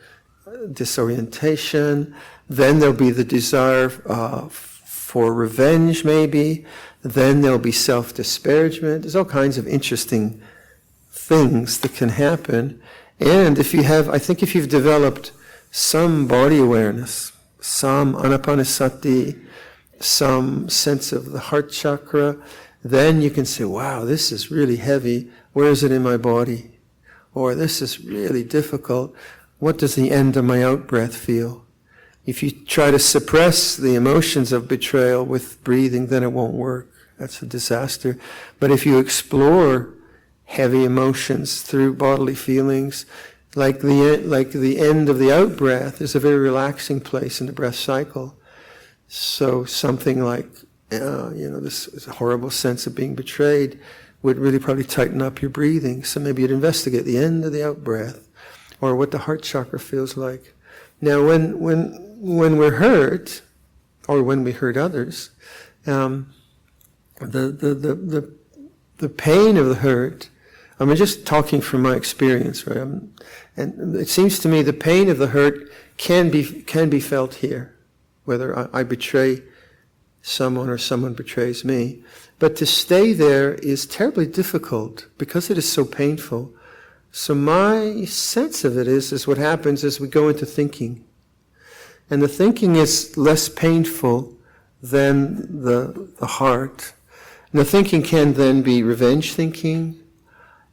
disorientation. Then there'll be the desire for revenge, maybe. Then there'll be self-disparagement. There's all kinds of interesting things that can happen. And I think if you've developed some body awareness, some anapanasati, some sense of the heart chakra, then you can say, wow, this is really heavy. Where is it in my body? Or this is really difficult. What does the end of my out-breath feel? If you try to suppress the emotions of betrayal with breathing, then it won't work. That's a disaster. But if you explore heavy emotions through bodily feelings, like the end of the out-breath is a very relaxing place in the breath cycle. So something like, this horrible sense of being betrayed would really probably tighten up your breathing. So maybe you'd investigate the end of the out-breath, or what the heart chakra feels like. Now, when we're hurt, or when we hurt others, the pain of the hurt, I'm just talking from my experience, right? And it seems to me the pain of the hurt can be felt here, whether I betray someone or someone betrays me. But to stay there is terribly difficult because it is so painful. So my sense of it is what happens is we go into thinking. And the thinking is less painful than the heart. And the thinking can then be revenge thinking,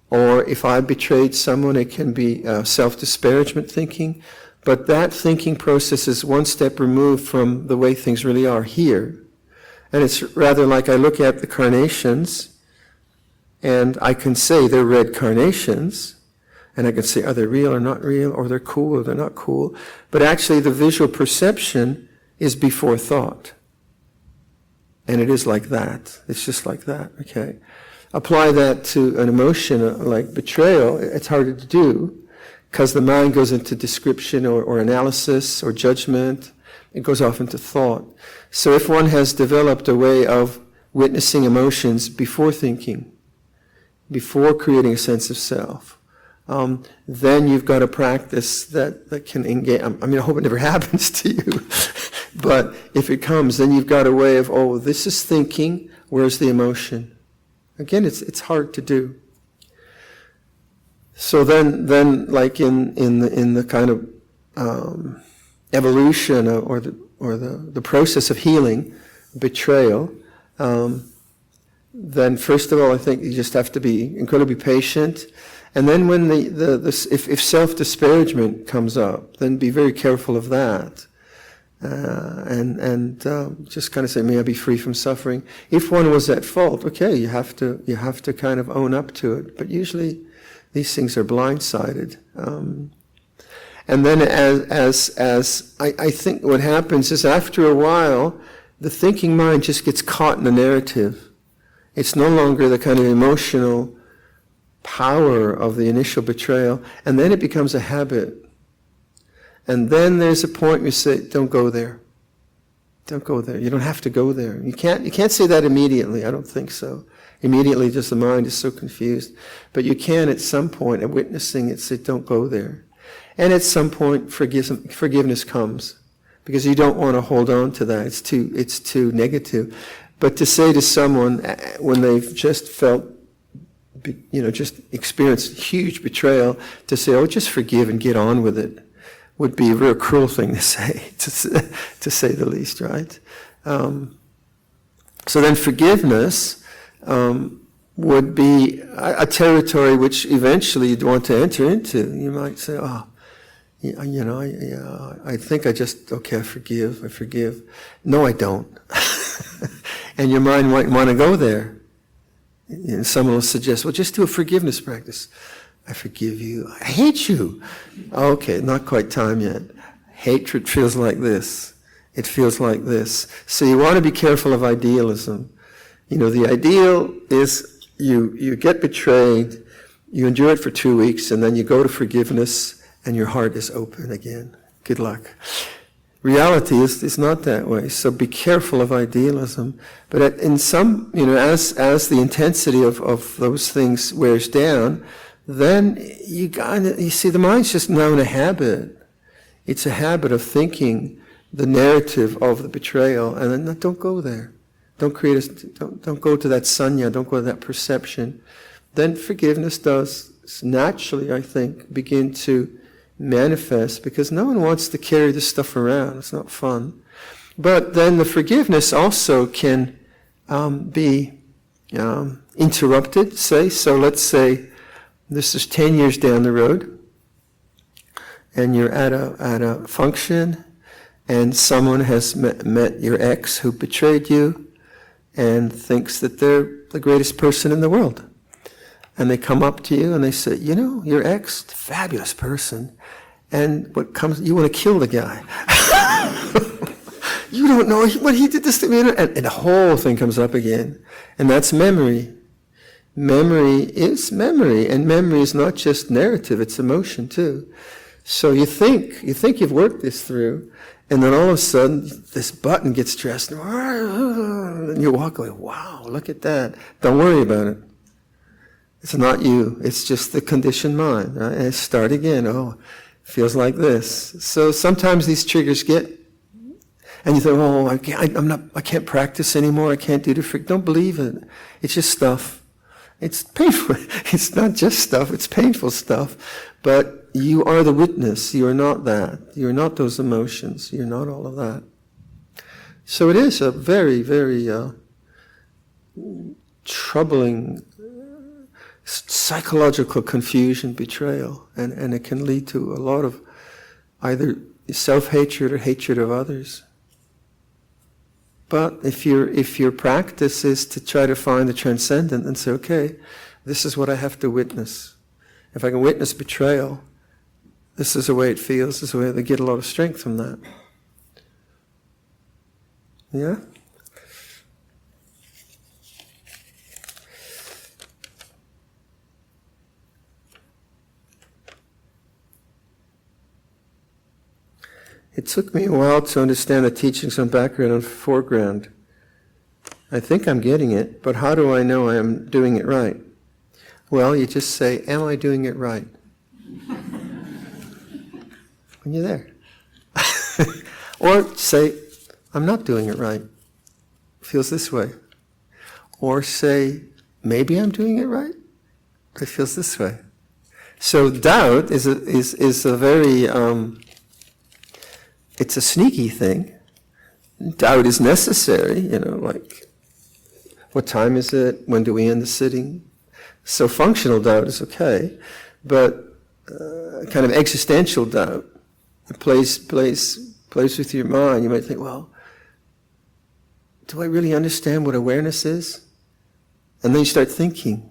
or if I betrayed someone, it can be self-disparagement thinking. But that thinking process is one step removed from the way things really are here. And it's rather like I look at the carnations, and I can say they're red carnations, and I can say, are they real or not real, or they're cool or they're not cool. But actually the visual perception is before thought. And it is like that. It's just like that, okay? Apply that to an emotion like betrayal, it's harder to do, because the mind goes into description or analysis or judgment. It goes off into thought. So if one has developed a way of witnessing emotions before thinking, before creating a sense of self, then you've got a practice that can engage. I mean, I hope it never happens to you. But if it comes, then you've got a way of, oh, this is thinking, where's the emotion? Again, it's hard to do. So then like in the kind of evolution or the process of healing, betrayal, then first of all, I think you just have to be incredibly patient. And then when if self-disparagement comes up, then be very careful of that. And just kind of say, may I be free from suffering. If one was at fault, okay, you have to kind of own up to it. But usually these things are blindsided. And then as I think what happens is after a while, the thinking mind just gets caught in the narrative. It's no longer the kind of emotional power of the initial betrayal, and then it becomes a habit. And then there's a point where you say, don't go there. Don't go there. You don't have to go there. You can't say that immediately. I don't think so. Immediately, just the mind is so confused. But you can at some point, at witnessing it, say, don't go there. And at some point, forgiveness comes, because you don't want to hold on to that. It's too negative. But to say to someone when they've just felt, just experienced huge betrayal, to say, oh, just forgive and get on with it, would be a real cruel thing to say, to say the least, right? So then forgiveness would be a territory which eventually you'd want to enter into. You might say, oh, I think I forgive. No, I don't. And your mind might want to go there. And someone will suggest, well, just do a forgiveness practice. I forgive you. I hate you. Okay, not quite time yet. Hatred feels like this. It feels like this. So you want to be careful of idealism. The ideal is you get betrayed, you endure it for 2 weeks, and then you go to forgiveness, and your heart is open again. Good luck. Reality is not that way. So be careful of idealism. But in some, as the intensity of those things wears down, then you see, the mind's just now in a habit. It's a habit of thinking the narrative of the betrayal, and then don't go there. Don't go to that sanya, don't go to that perception. Then forgiveness does naturally, I think, begin to manifest, because no one wants to carry this stuff around. It's not fun. But then the forgiveness also can be interrupted, say. So let's say this is 10 years down the road, and you're at a function, and someone has met your ex who betrayed you and thinks that they're the greatest person in the world. And they come up to you and they say, you know, your ex, fabulous person, and you want to kill the guy. You don't know what he did this to me. And the whole thing comes up again. And that's memory. Memory is memory. And memory is not just narrative, it's emotion too. So you think you've worked this through, and then all of a sudden this button gets pressed, and you walk away, wow, look at that. Don't worry about it. It's not you. It's just the conditioned mind, right? And start again. Oh, feels like this. So sometimes these triggers get, and you think, oh, I can't practice anymore. I can't do the Don't believe it. It's just stuff. It's painful. It's not just stuff. It's painful stuff. But you are the witness. You are not that. You are not those emotions. You're not all of that. So it is a very, very troubling psychological confusion, betrayal, and it can lead to a lot of either self-hatred or hatred of others. But if your practice is to try to find the transcendent and say, okay, this is what I have to witness. If I can witness betrayal, this is the way it feels, this is the way they get a lot of strength from that. Yeah? It took me a while to understand the teachings on background and foreground. I think I'm getting it, but how do I know I am doing it right? Well, you just say, am I doing it right? When you're there. Or say, I'm not doing it right. Feels this way. Or say, maybe I'm doing it right. It feels this way. So doubt is a very... it's a sneaky thing. Doubt is necessary, like, what time is it? When do we end the sitting? So functional doubt is okay, but kind of existential doubt, it plays with your mind. You might think, well, do I really understand what awareness is? And then you start thinking.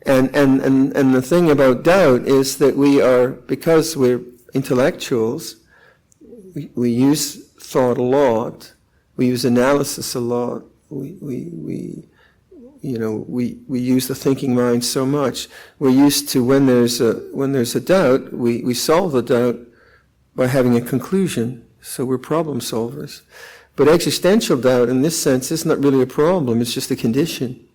And the thing about doubt is that because we're intellectuals, we use thought a lot. We use analysis a lot. We use the thinking mind so much. We're used to when there's a doubt, we solve the doubt by having a conclusion. So we're problem solvers. But existential doubt, in this sense, is not really a problem. It's just a condition,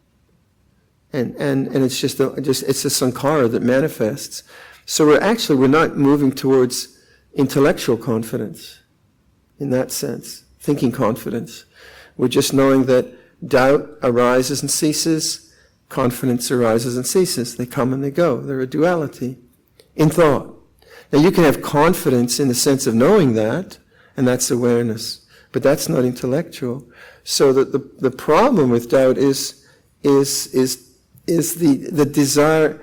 and it's just it's a sankhara that manifests. So we're not moving towards intellectual confidence, in that sense, thinking confidence. We're just knowing that doubt arises and ceases, confidence arises and ceases. They come and they go. They're a duality in thought. Now you can have confidence in the sense of knowing that, and that's awareness, but that's not intellectual. So that the problem with doubt is the desire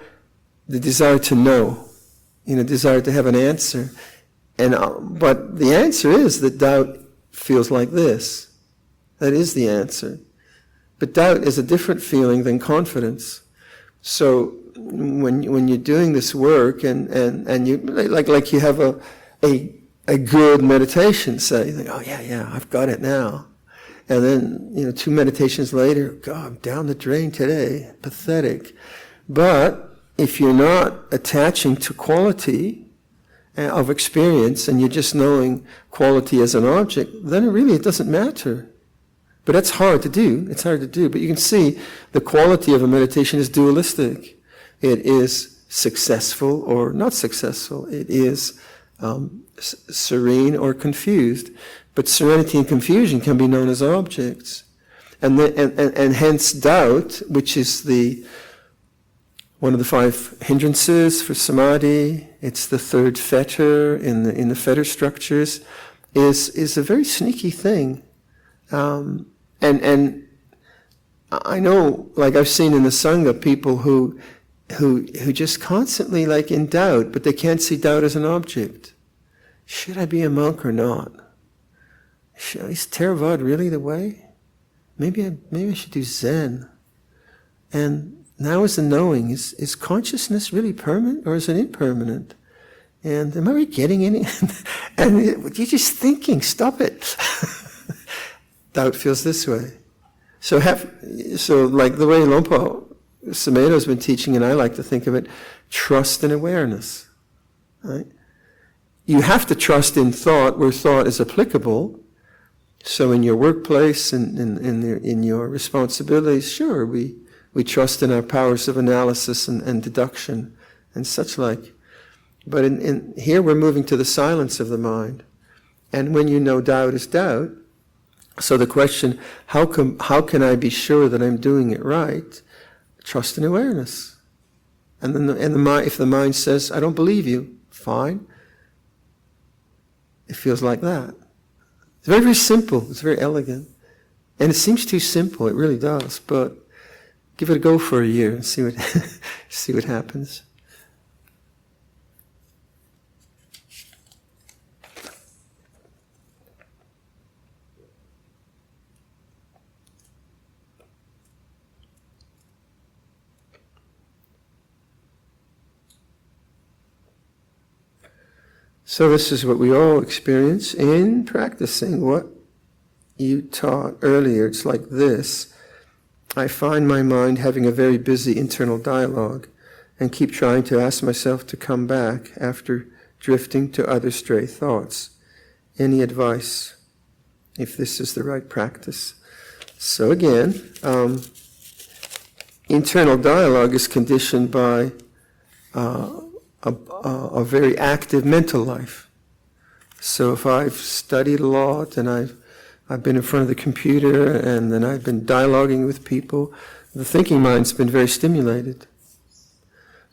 to know, desire to have an answer. But the answer is that doubt feels like this. That is the answer. But doubt is a different feeling than confidence. So when you're doing this work and you like you have a good meditation, say, you think, oh yeah, I've got it now. And then 2 meditations later, God, I'm down the drain today. Pathetic. But if you're not attaching to quality of experience, and you're just knowing quality as an object, then it doesn't matter. But that's hard to do. It's hard to do. But you can see the quality of a meditation is dualistic. It is successful or not successful. It is serene or confused. But serenity and confusion can be known as objects. And hence doubt, which is one of the 5 hindrances for samadhi. It's the 3rd fetter in the fetter structures. is a very sneaky thing. And I know, like I've seen in the Sangha, people who just constantly like in doubt, but they can't see doubt as an object. Should I be a monk or not? Is Theravada really the way? Maybe I should do Zen. And now is the knowing, is consciousness really permanent or is it impermanent? And am I really getting any? And you're just thinking, stop it. Doubt feels this way. So like the way Luang Por Sumedho has been teaching, and I like to think of it, trust and awareness. Right? You have to trust in thought where thought is applicable. So in your workplace and in your responsibilities, sure, we trust in our powers of analysis and deduction and such like. But in here we're moving to the silence of the mind. And when you know doubt is doubt, so the question, how can I be sure that I'm doing it right? Trust and awareness. And then if the mind says, I don't believe you, fine. It feels like that. It's very, very simple. It's very elegant. And it seems too simple. It really does. But give it a go for a year and see what happens. So this is what we all experience in practicing what you taught earlier. It's like this. I find my mind having a very busy internal dialogue and keep trying to ask myself to come back after drifting to other stray thoughts. Any advice if this is the right practice? So again, internal dialogue is conditioned by a very active mental life. So if I've studied a lot and I've been in front of the computer and then I've been dialoguing with people, the thinking mind's been very stimulated.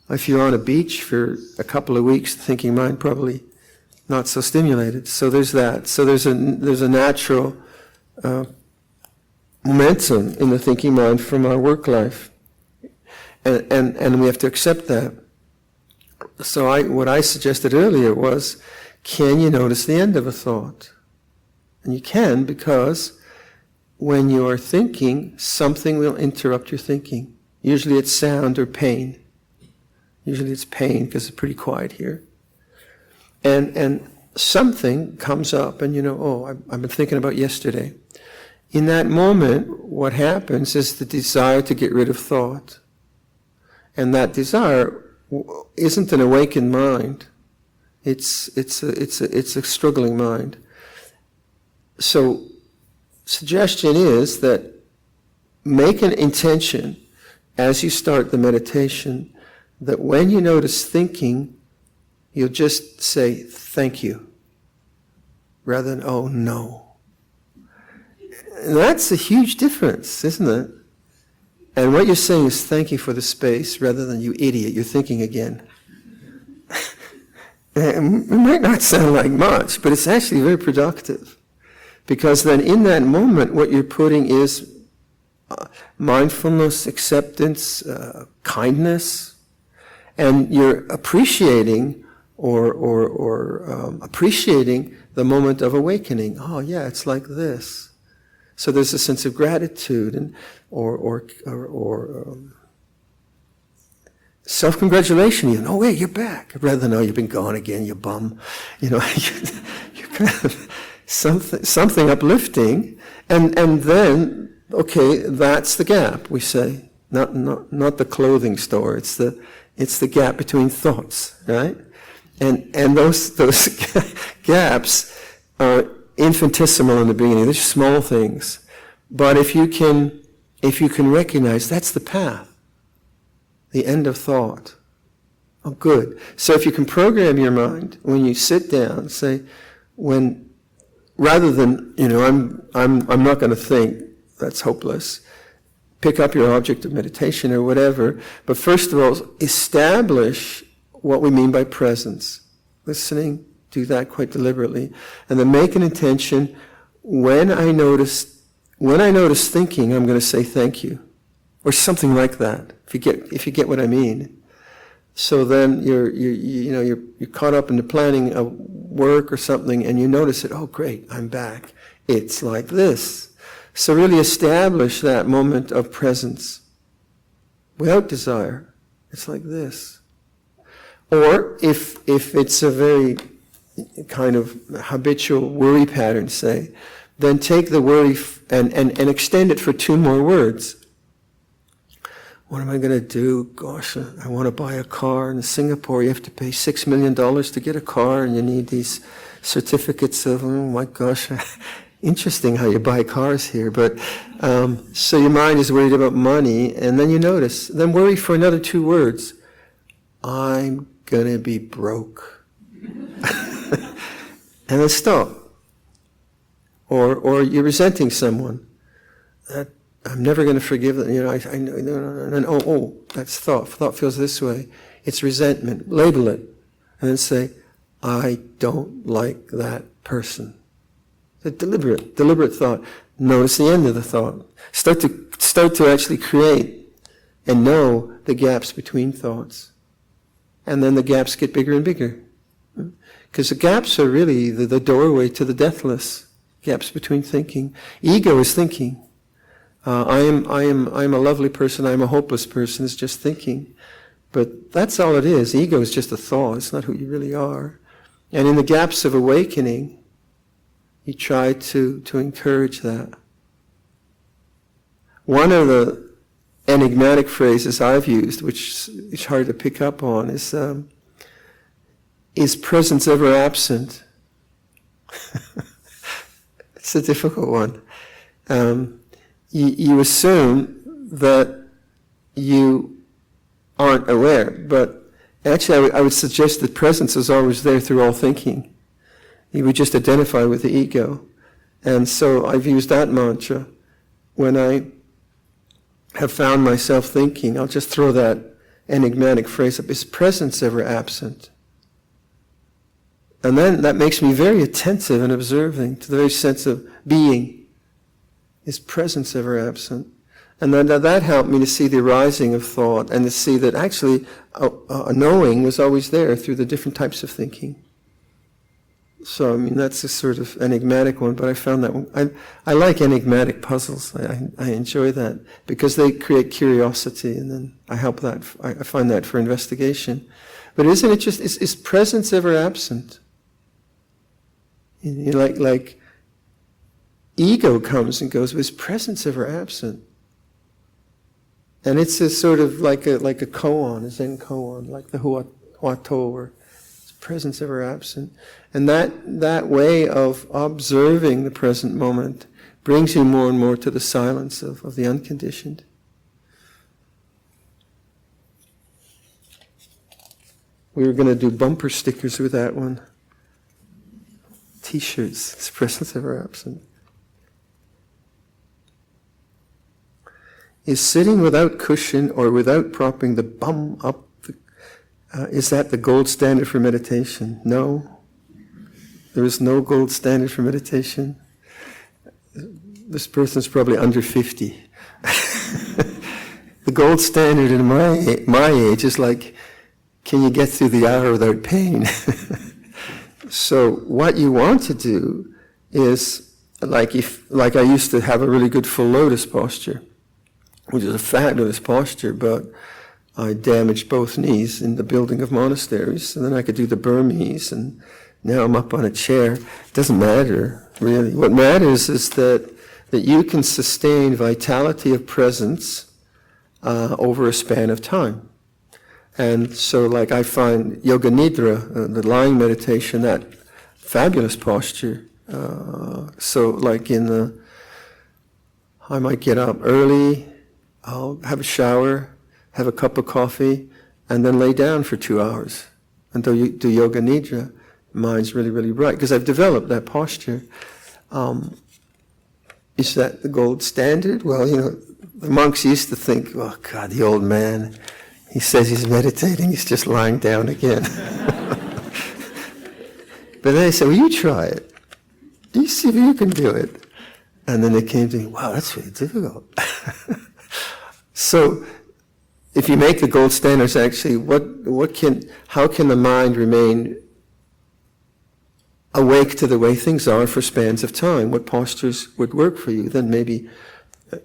If you're on a beach for a couple of weeks, the thinking mind probably not so stimulated. So there's that. So there's a natural momentum in the thinking mind from our work life, and we have to accept that. So what I suggested earlier was, can you notice the end of a thought? And you can, because when you are thinking, something will interrupt your thinking. Usually it's sound or pain. Usually it's pain because it's pretty quiet here. And something comes up and I've been thinking about yesterday. In that moment, what happens is the desire to get rid of thought. And that desire isn't an awakened mind. It's a struggling mind. So, suggestion is that make an intention as you start the meditation that when you notice thinking, you'll just say thank you rather than oh no. And that's a huge difference, isn't it? And what you're saying is thank you for the space rather than you idiot, you're thinking again. It might not sound like much, but it's actually very productive. Because then in that moment, what you're putting is mindfulness, acceptance, kindness, and you're appreciating appreciating the moment of awakening. Oh yeah, it's like this. So there's a sense of gratitude and or self-congratulation. Oh wait, you're back. Rather than, oh, you've been gone again, you bum. You're kind of something uplifting, and then okay, that's the gap. We say not the clothing store. It's the gap between thoughts, right? And those gaps are infinitesimal in the beginning. They're small things, but if you can recognize that's the path, the end of thought. Oh, good. So if you can program your mind when you sit down, say, rather than I'm not going to think, that's hopeless. Pick up your object of meditation or whatever, but first of all, establish what we mean by presence, listening Do that quite deliberately. And then make an intention, when I notice thinking, I'm going to say thank you. Or something like that, if you get what I mean. So then you're caught up in the planning of work or something, and you notice it, oh great, I'm back. It's like this. So really establish that moment of presence without desire. It's like this. Or if it's a very kind of habitual worry pattern, say, then take the worry and extend it for 2 more words. What am I going to do? Gosh, I want to buy a car. In Singapore, you have to pay $6 million to get a car, and you need these certificates of, oh my gosh, interesting how you buy cars here. But so your mind is worried about money, and then you notice. Then worry for another 2 words. I'm going to be broke. And then stop. Or you're resenting someone. I'm never going to forgive them. I know, that's thought. Thought feels this way. It's resentment. Label it. And then say, I don't like that person. It's a deliberate thought. Notice the end of the thought. Start to actually create and know the gaps between thoughts. And then the gaps get bigger and bigger. Because the gaps are really the doorway to the deathless. Gaps between thinking. Ego is thinking. I am a lovely person, I am a hopeless person, it's just thinking. But that's all it is. Ego is just a thought, it's not who you really are. And in the gaps of awakening, you try to encourage that. One of the enigmatic phrases I've used, which is hard to pick up on, is presence ever absent? It's a difficult one. You assume that you aren't aware, but actually I would suggest that presence is always there through all thinking. You would just identify with the ego. And so I've used that mantra. When I have found myself thinking, I'll just throw that enigmatic phrase up, is presence ever absent? And then that makes me very attentive and observing to the very sense of being. Is presence ever absent? And then that helped me to see the arising of thought and to see that actually a knowing was always there through the different types of thinking. So, I mean, that's a sort of enigmatic one, but I found that one. I like enigmatic puzzles. I enjoy that because they create curiosity, and then I find that for investigation. But isn't it just, is presence ever absent? Like ego comes and goes, is presence ever absent? And it's a sort of like a koan, a Zen koan, like the Huato, where is presence ever absent? And that way of observing the present moment brings you more and more to the silence of the unconditioned. We were going to do bumper stickers with that one. T-shirts, is presence ever absent? Is sitting without cushion or without propping the bum up, is that the gold standard for meditation? No. There is no gold standard for meditation. This person's probably under 50. The gold standard in my age is like, can you get through the hour without pain? So what you want to do is, like I used to have a really good full lotus posture, which is a fabulous posture, but I damaged both knees in the building of monasteries, and then I could do the Burmese, and now I'm up on a chair. It doesn't matter, really. What matters is that you can sustain vitality of presence over a span of time. And so, like, I find Yoga Nidra, the lying meditation, that fabulous posture. So, like I might get up early, I'll have a shower, have a cup of coffee, and then lay down for 2 hours until you do Yoga Nidra. Mind's really, really bright, because I've developed that posture. Is that the gold standard? Well, the monks used to think, oh God, the old man, he says he's meditating, he's just lying down again. But then I said, well, you try it. You see if you can do it. And then they came to me, wow, that's really difficult. So if you make the gold standards, actually, how can the mind remain awake to the way things are for spans of time? What postures would work for you? Then maybe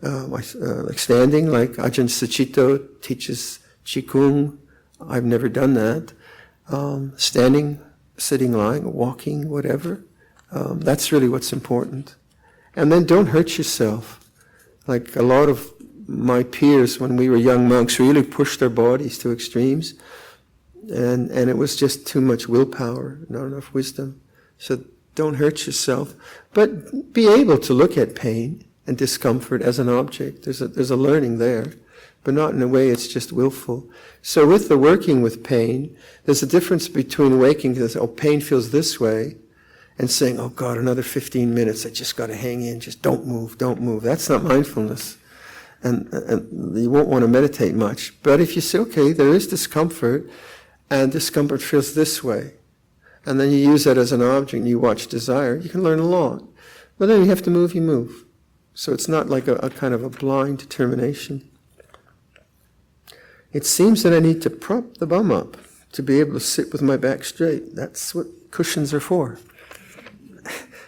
like standing, like Ajahn Sucitto teaches Qigong. I've never done that. Standing, sitting, lying, walking, whatever. That's really what's important. And then don't hurt yourself. Like a lot of my peers, when we were young monks, really pushed their bodies to extremes. And it was just too much willpower, not enough wisdom. So don't hurt yourself. But be able to look at pain and discomfort as an object. There's a learning there, but not in a way it's just willful. So with the working with pain, there's a difference between waking to this, oh, pain feels this way, and saying, oh God, another 15 minutes, I just got to hang in, just don't move, don't move. That's not mindfulness. And you won't want to meditate much. But if you say, okay, there is discomfort, and discomfort feels this way, and then you use that as an object and you watch desire, you can learn a lot. But then you have to move, you move. So it's not like a kind of a blind determination. It seems that I need to prop the bum up to be able to sit with my back straight. That's what cushions are for.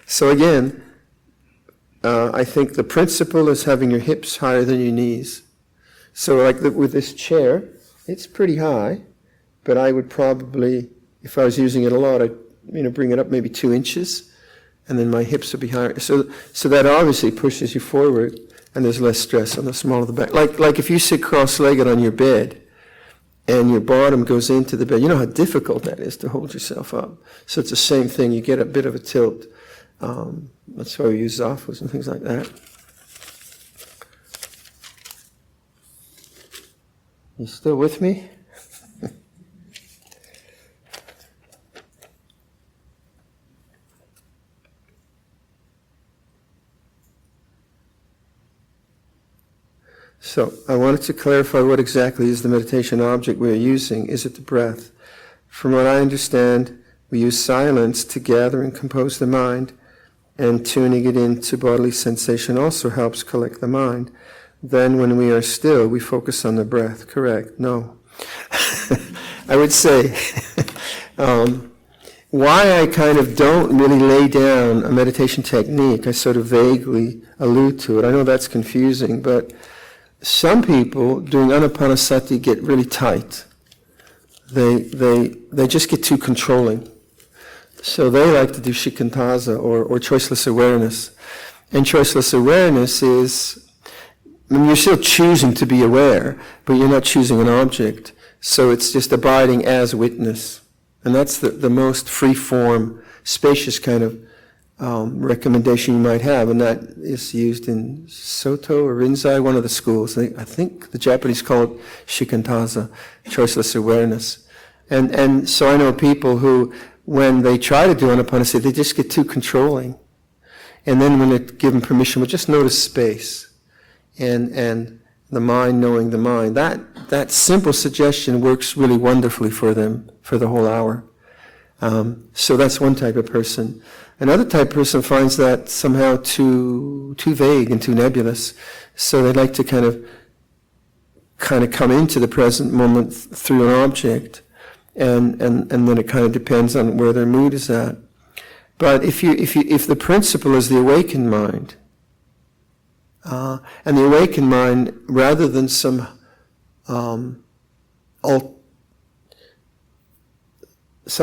So again, I think the principle is having your hips higher than your knees. So like with this chair, it's pretty high, but I would probably, if I was using it a lot, I'd bring it up maybe 2 inches, and then my hips would be higher. So that obviously pushes you forward, and there's less stress on the small of the back. Like if you sit cross-legged on your bed, and your bottom goes into the bed, you know how difficult that is to hold yourself up. So it's the same thing. You get a bit of a tilt. That's why we use zafus and things like that. You still with me? So I wanted to clarify what exactly is the meditation object we are using. Is it the breath? From what I understand, we use silence to gather and compose the mind, and tuning it into bodily sensation also helps collect the mind. Then when we are still, we focus on the breath. Correct? No. I would say why I kind of don't really lay down a meditation technique, I sort of vaguely allude to it. I know that's confusing, but some people doing anapanasati get really tight. They just get too controlling. So they like to do shikantaza or choiceless awareness. And choiceless awareness is, you're still choosing to be aware, but you're not choosing an object. So it's just abiding as witness. And that's the most free-form, spacious kind of recommendation you might have. And that is used in Soto or Rinzai, one of the schools. I think the Japanese call it shikantaza, choiceless awareness. And so I know people who, when they try to do anapanasati, they just get too controlling. And then when they give them permission, well, just notice space. And the mind knowing the mind. That simple suggestion works really wonderfully for them for the whole hour. So that's one type of person. Another type of person finds that somehow too vague and too nebulous. So they like to kind of come into the present moment through an object. And then it kind of depends on where their mood is at. But if the principle is the awakened mind, and the awakened mind, rather than some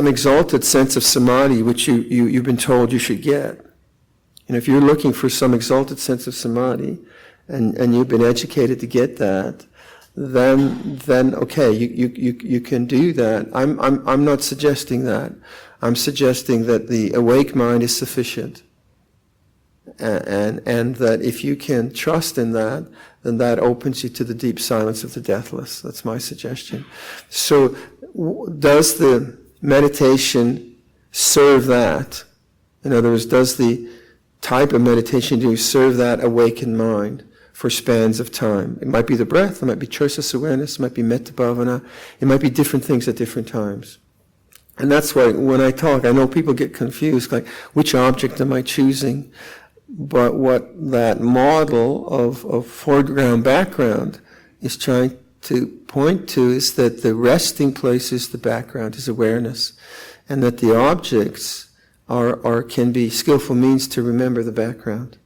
exalted sense of samadhi which you've been told you should get, and if you're looking for some exalted sense of samadhi, and you've been educated to get that, then okay, you can do that. I'm not suggesting that. I'm suggesting that the awake mind is sufficient, and that if you can trust in that, then that opens you to the deep silence of the deathless. That's my suggestion. So, does the meditation serve that? In other words, does the type of meditation you do serve that awakened mind for spans of time? It might be the breath, it might be choiceless awareness, it might be metta bhavana, it might be different things at different times. And that's why when I talk, I know people get confused, like, which object am I choosing? But what that model of foreground background is trying to point to is that the resting place is the background, is awareness, and that the objects can be skillful means to remember the background.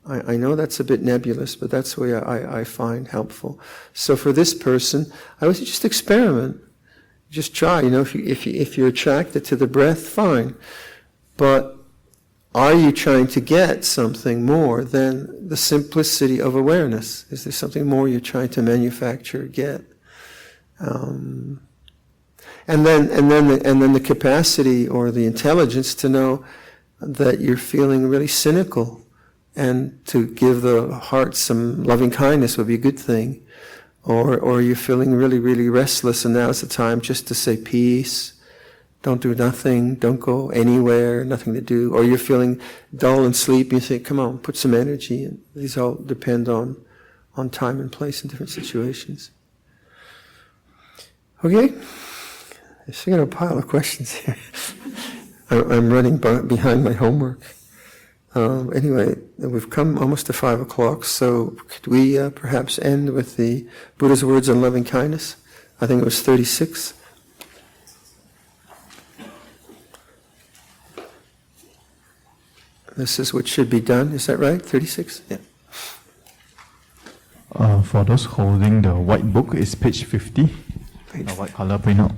I know that's a bit nebulous, but that's the way I find helpful. So for this person, I would say just experiment. Just try. If you're attracted to the breath, fine. But are you trying to get something more than the simplicity of awareness? Is there something more you're trying to manufacture, get? And then the capacity or the intelligence to know that you're feeling really cynical, and to give the heart some loving kindness would be a good thing. Or you're feeling really, really restless, and now's the time just to say peace. Don't do nothing, don't go anywhere, nothing to do. Or you're feeling dull and sleepy, you say, come on, put some energy in. These all depend on time and place in different situations. Okay? I got a pile of questions here. I'm running behind my homework. Anyway, we've come almost to 5 o'clock, so could we perhaps end with the Buddha's words on loving kindness? I think it was 36. This is what should be done, is that right? 36? Yeah. For those holding the white book, it's page 50. White color printout.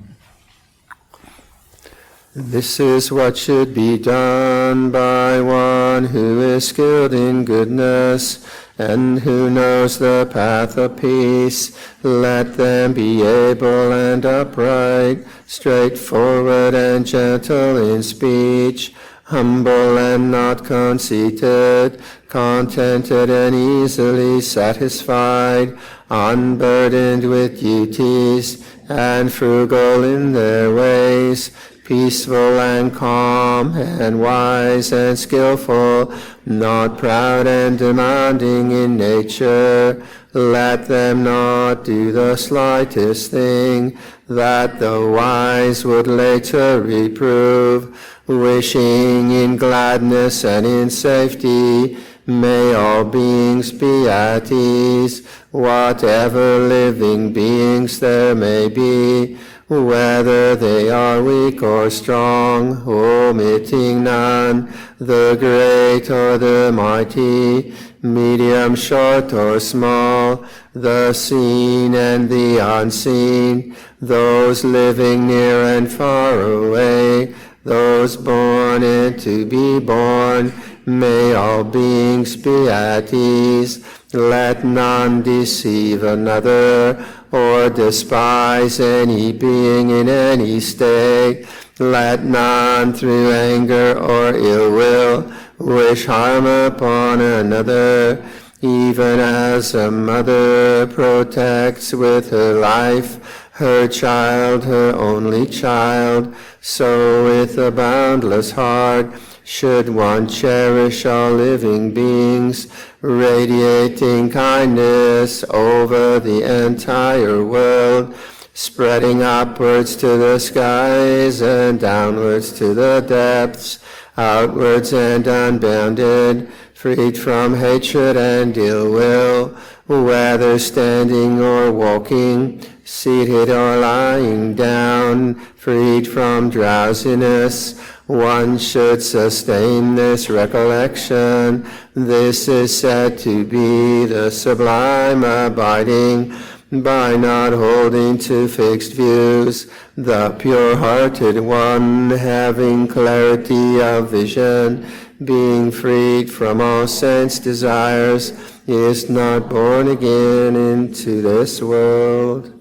This is what should be done by one who is skilled in goodness and who knows the path of peace. Let them be able and upright, straightforward and gentle in speech, humble and not conceited, contented and easily satisfied, unburdened with duties, and frugal in their ways, peaceful and calm and wise and skillful, not proud and demanding in nature. Let them not do the slightest thing that the wise would later reprove, wishing in gladness and in safety. May all beings be at ease, whatever living beings there may be, whether they are weak or strong, omitting none, the great or the mighty, medium, short or small, the seen and the unseen, those living near and far away, those born and to be born. May all beings be at ease. Let none deceive another or despise any being in any state. Let none through anger or ill will wish harm upon another. Even as a mother protects with her life her child, her only child, so with a boundless heart should one cherish all living beings, radiating kindness over the entire world, spreading upwards to the skies and downwards to the depths, outwards and unbounded, freed from hatred and ill will, whether standing or walking, seated or lying down, freed from drowsiness. One should sustain this recollection. This is said to be the sublime abiding, by not holding to fixed views. The pure-hearted one, having clarity of vision, being freed from all sense desires, is not born again into this world.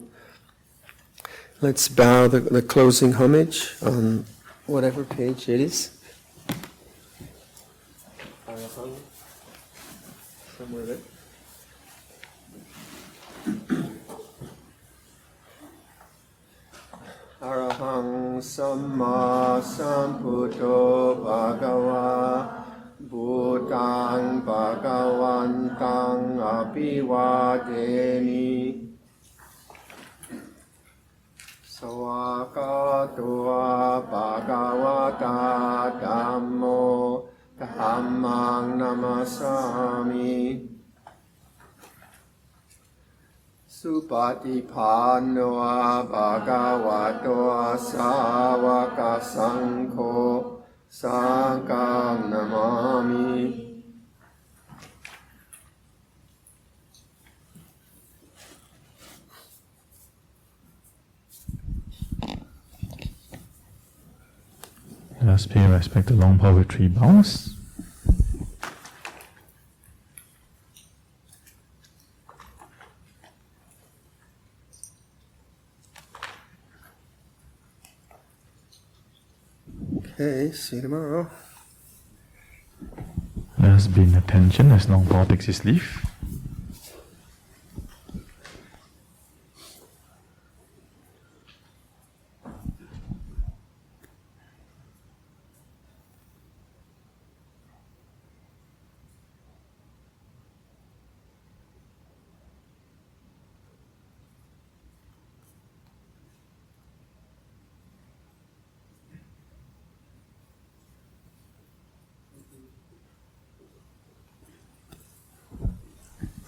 Let's bow the closing homage on whatever page it is. Somewhere there. Arahang Samma Sambuddho Bhagava Buddhaṃ Bhagavantaṃ Abhivademi Sawakata ตัวปะกวาตาธัมโมธัมมังนามัสสามิสุปฏิปันโนภะคะวะโตสาวกสังโฆสังฆังนามามิ Let us pay respect to Luang Por with 3 bows. Okay, see you tomorrow. Let us be in attention as Luang Por takes his leave.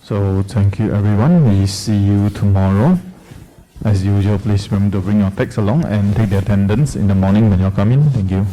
So thank you everyone. We see you tomorrow. As usual, please remember to bring your text along and take the attendance in the morning when you come in. Thank you.